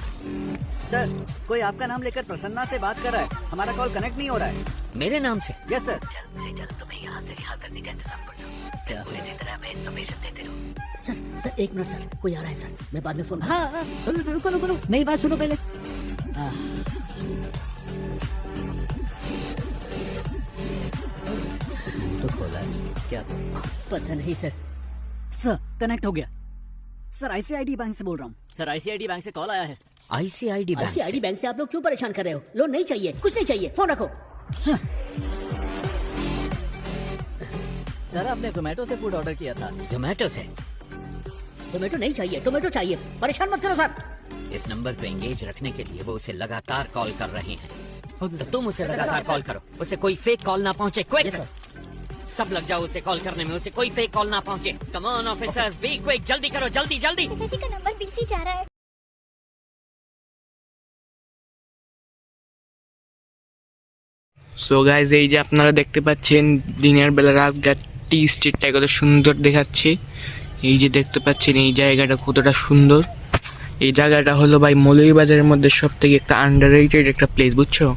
sir. सर, कोई आपका नाम लेकर प्रसन्ना से बात कर रहा है। हमारा कॉल कनेक्ट नहीं हो रहा है। मेरे नाम से? Yes sir. जल्द से जल्द तुम्हें यहाँ से रिहा करने का इंतजाम कर दो। फिर तुम इसी तरह हमें इन्फॉर्मेशन देते रहो। सर एक मिनट सर, कोई आ रहा है सर, मैं बाद में फोन। हाँ, रुको, मेरी बात सुनो पहले। तो खोला है क्या? पता नहीं सर। सर कनेक्ट हो गया। सर आईसीआईडी बैंक से बोल रहा हूँ। सर आईसीआईडी बैंक से कॉल आया है। आईसीआईडी बैंक? आईसीआईडी बैंक से आप लोग क्यों परेशान कर रहे हो? लोन नहीं चाहिए, कुछ नहीं चाहिए, फोन रखो। सर आपने जोमेटो से फूड ऑर्डर किया था। जोमेटो से? टोमेटो नहीं चाहिए, टोमेटो चाहिए। परेशान मत करो सर। इस नंबर पे एंगेज रखने के लिए वो उसे लगातार कॉल कर रहे हैं, तो तुम उसे लगातार कॉल करो, उसे कोई फेक कॉल ना पहुंचे। क्विक सब लग जाओ उसे कॉल करने में, उसे कोई फेक कॉल ना पहुंचे। Come on officers, be quick, जल्दी करो, जल्दी जल्दी। किसी का नंबर बिजी जा रहा है। সো গাইজ, এই যে আপনারা দেখতে পাচ্ছেন দিনের বেলা রাজঘাট টি স্ট্রিটটা কত সুন্দর দেখাচ্ছে। এই যে দেখতে পাচ্ছেন এই জায়গাটা কতটা সুন্দর। এই জায়গাটা হলো ভাই মৌলভীবাজারের মধ্যে সব থেকে একটা আন্ডাররেটেড একটা প্লেস, বুঝছো?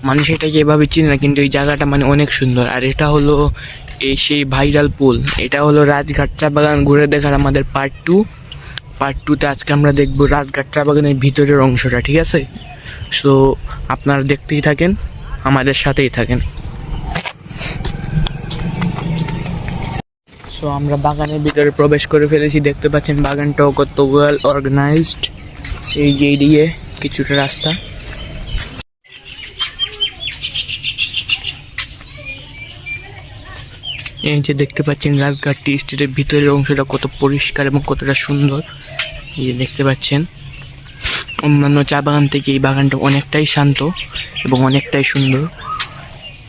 মানুষ এটাকে এভাবে চিনে না, কিন্তু এই জায়গাটা মানে অনেক সুন্দর। আর এটা হলো এই সেই ভাইরাল পুল। এটা হলো রাজঘাট চা বাগান ঘুরে দেখার আমাদের পার্ট 2। পার্ট 2তে আজকে আমরা দেখবো রাজঘাট চা বাগানের ভিতরের অংশটা, ঠিক আছে? সো আপনারা দেখতেই থাকেন, আমাদের সাথেই থাকেন। সো আমরা বাগানের ভিতরে প্রবেশ করে ফেলেছি। দেখতে পাচ্ছেন বাগানটাও কত ওয়েল অর্গানাইজড। এই যে এইদিকে কিছুটা রাস্তা। এই যে দেখতে পাচ্ছেন রাজঘাট টি স্টেটের ভিতরের অংশটা কত পরিষ্কার এবং কতটা সুন্দর। এই যে দেখতে পাচ্ছেন অন্যান্য চা বাগান থেকে এই বাগানটা অনেকটাই শান্ত এবং অনেকটাই সুন্দর।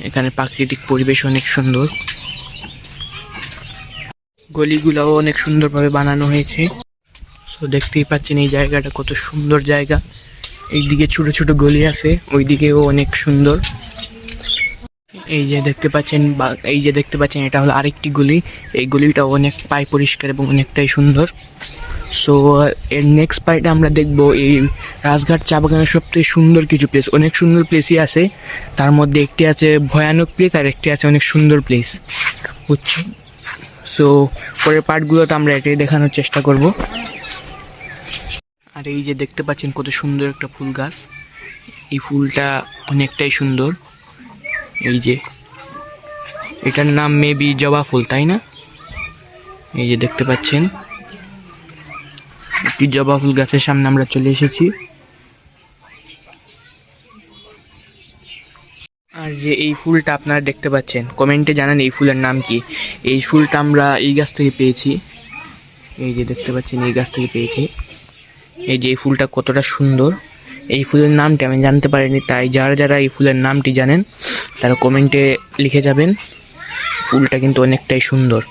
এখানে প্রাকৃতিক পরিবেশ অনেক সুন্দর, গলিগুলোও অনেক সুন্দরভাবে বানানো হয়েছে। সো দেখতেই পাচ্ছেন এই জায়গাটা কত সুন্দর জায়গা। এইদিকে ছোট ছোট গলি আছে, ওইদিকেও অনেক সুন্দর। এই যে দেখতে পাচ্ছেন এটা হলো আরেকটি গলি। এই গলিটা অনেক পায় পরিষ্কার এবং অনেকটাই সুন্দর। সো এর নেক্সট পার্টে আমরা দেখবো এই রাজঘাট চা বাগানের সবথেকে সুন্দর কিছু প্লেস। অনেক সুন্দর প্লেসই আছে, তার মধ্যে একটি আছে ভয়ানক প্লেস আর একটি আছে অনেক সুন্দর প্লেস, বুঝছো? সো পরের পার্টগুলোতে আমরা এটাই দেখানোর চেষ্টা করব। আর এই যে দেখতে পাচ্ছেন কত সুন্দর একটা ফুল গাছ। এই ফুলটা অনেকটাই সুন্দর। এই যে এটার নাম মেবি জবা ফুল, তাই না? এই যে দেখতে পাচ্ছেন একটি জবা ফুল গাছের সামনে আমরা চলে এসেছি। আর যে এই ফুলটা আপনারা দেখতে পাচ্ছেন, কমেন্টে জানান এই ফুলের নাম কি। এই ফুলটা আমরা এই গাছ থেকে পেয়েছি। এই যে দেখতে পাচ্ছেন এই গাছ থেকে পেয়েছি। এই যে এই ফুলটা কতটা সুন্দর। এই ফুলের নামটি আমি জানতে পারিনি, তাই যারা যারা এই ফুলের নামটি জানেন তারা কমেন্টে লিখে যাবেন। ফুলটা কিন্তু অনেকটাই সুন্দর।